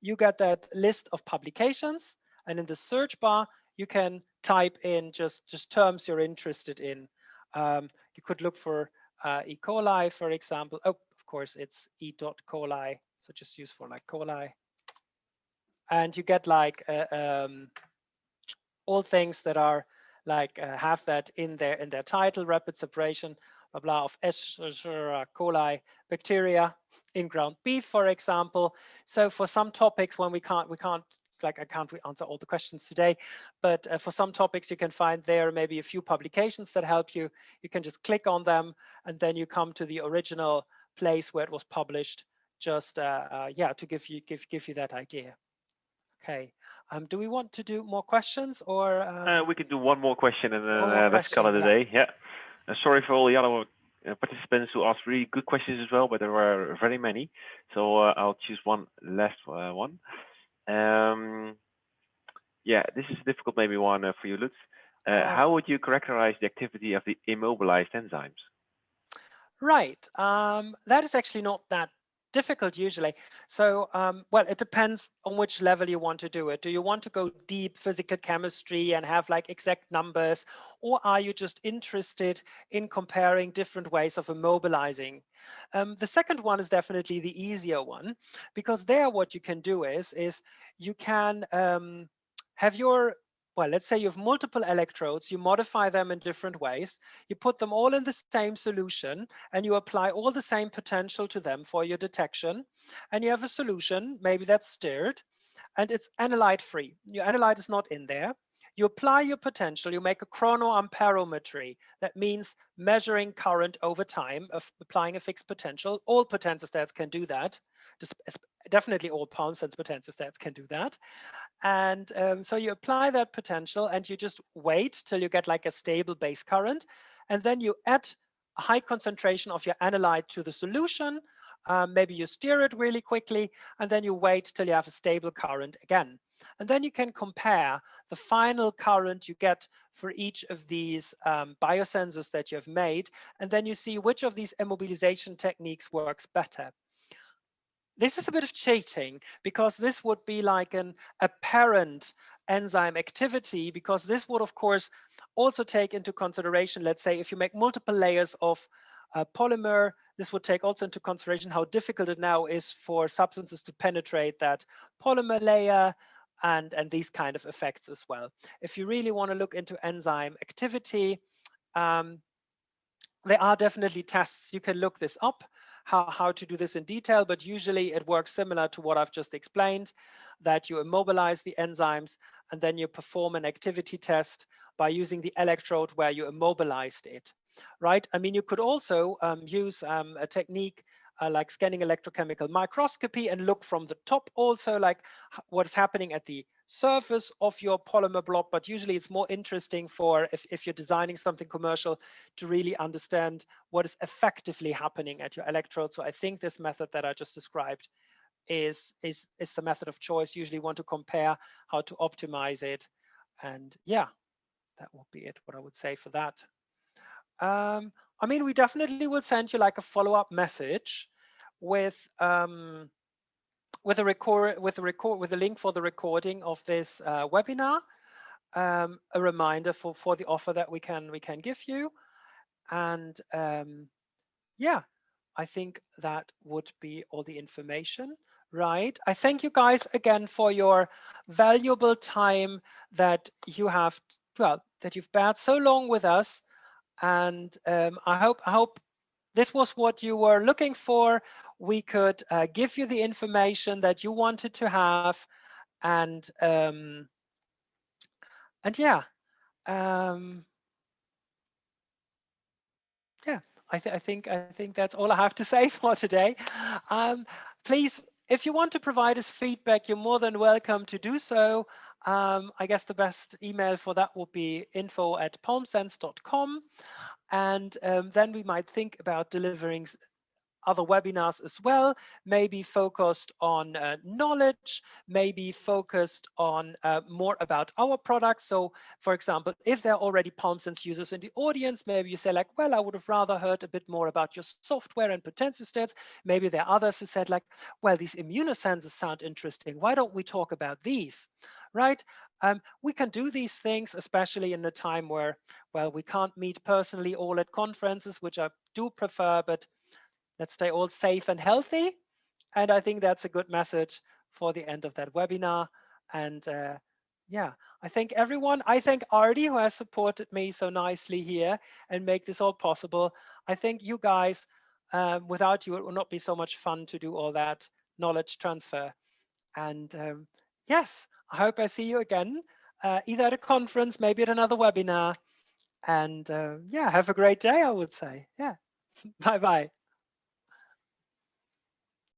you get that list of publications. And in the search bar, you can type in just terms you're interested in. You could look for E. coli, for example. Oh, of course, it's E. coli. So just use for like coli. And you get like all things that are like have that in their title: rapid separation, blah blah, of Escherichia coli bacteria in ground beef, for example. So for some topics, when we can't like, I can't answer all the questions today, but for some topics you can find there maybe a few publications that help you. You can just click on them and then you come to the original place where it was published, just yeah, to give you that idea. Okay. Do we want to do more questions, or we could do one more question and then let's call it a day. Yeah. Sorry for all the other participants who asked really good questions as well, but there were very many. So I'll choose one last one. Yeah, this is a difficult maybe one for you, Lutz. How would you characterize the activity of the immobilized enzymes? Right. That is actually not that difficult usually. So, well, it depends on which level you want to do it. Do you want to go deep physical chemistry and have like exact numbers, or are you just interested in comparing different ways of immobilizing? The second one is definitely the easier one, because there what you can do is you can have your, well, let's say you have multiple electrodes, you modify them in different ways, you put them all in the same solution, and you apply all the same potential to them for your detection, and you have a solution, maybe that's stirred, and it's analyte free. Your analyte is not in there. You apply your potential, you make a chronoamperometry. That means measuring current over time of applying a fixed potential. All potentiostats can do that. Definitely all Palmsense potentiostats can do that. And so you apply that potential and you just wait till you get like a stable base current. And then you add high concentration of your analyte to the solution. Maybe you steer it really quickly, and then you wait till you have a stable current again. And then you can compare the final current you get for each of these biosensors that you have made, and then you see which of these immobilization techniques works better. This is a bit of cheating, because this would be like an apparent enzyme activity, because this would, of course, also take into consideration, let's say, if you make multiple layers of polymer, this would take also into consideration how difficult it now is for substances to penetrate that polymer layer, and these kind of effects as well. If you really want to look into enzyme activity, there are definitely tests. You can look this up, how to do this in detail, but usually it works similar to what I've just explained, that you immobilize the enzymes and then you perform an activity test by using the electrode where you immobilized it, right? I mean, you could also use a technique like scanning electrochemical microscopy and look from the top also, like what's happening at the surface of your polymer block, but usually it's more interesting for if you're designing something commercial to really understand what is effectively happening at your electrode. So I think this method that I just described is the method of choice. Usually want to compare how to optimize it. And yeah, that would be it, what I would say for that. I mean, we definitely will send you like a follow-up message with a link for the recording of this webinar, a reminder for the offer that we can give you, and yeah, I think that would be all the information. Right. I thank you guys again for your valuable time that you have, that you've bared so long with us. And I hope this was what you were looking for. We could give you the information that you wanted to have, and yeah, yeah. I think that's all I have to say for today. Please, if you want to provide us feedback, you're more than welcome to do so. I guess the best email for that would be info@palmsense.com. And then we might think about delivering other webinars as well, maybe focused on knowledge, maybe focused on more about our products. So for example, if there are already PalmSense users in the audience, maybe you say like, well, I would have rather heard a bit more about your software and potentiostats. Maybe there are others who said like, well, these immunosensors sound interesting. Why don't we talk about these, right? We can do these things, especially in a time where, well, we can't meet personally all at conferences, which I do prefer, but let's stay all safe and healthy. And I think that's a good message for the end of that webinar. And yeah, I thank everyone. I thank Artie, who has supported me so nicely here and make this all possible. I thank you guys. Without you, it would not be so much fun to do all that knowledge transfer. And yes, I hope I see you again, either at a conference, maybe at another webinar. And yeah, have a great day, I would say. Yeah, bye-bye.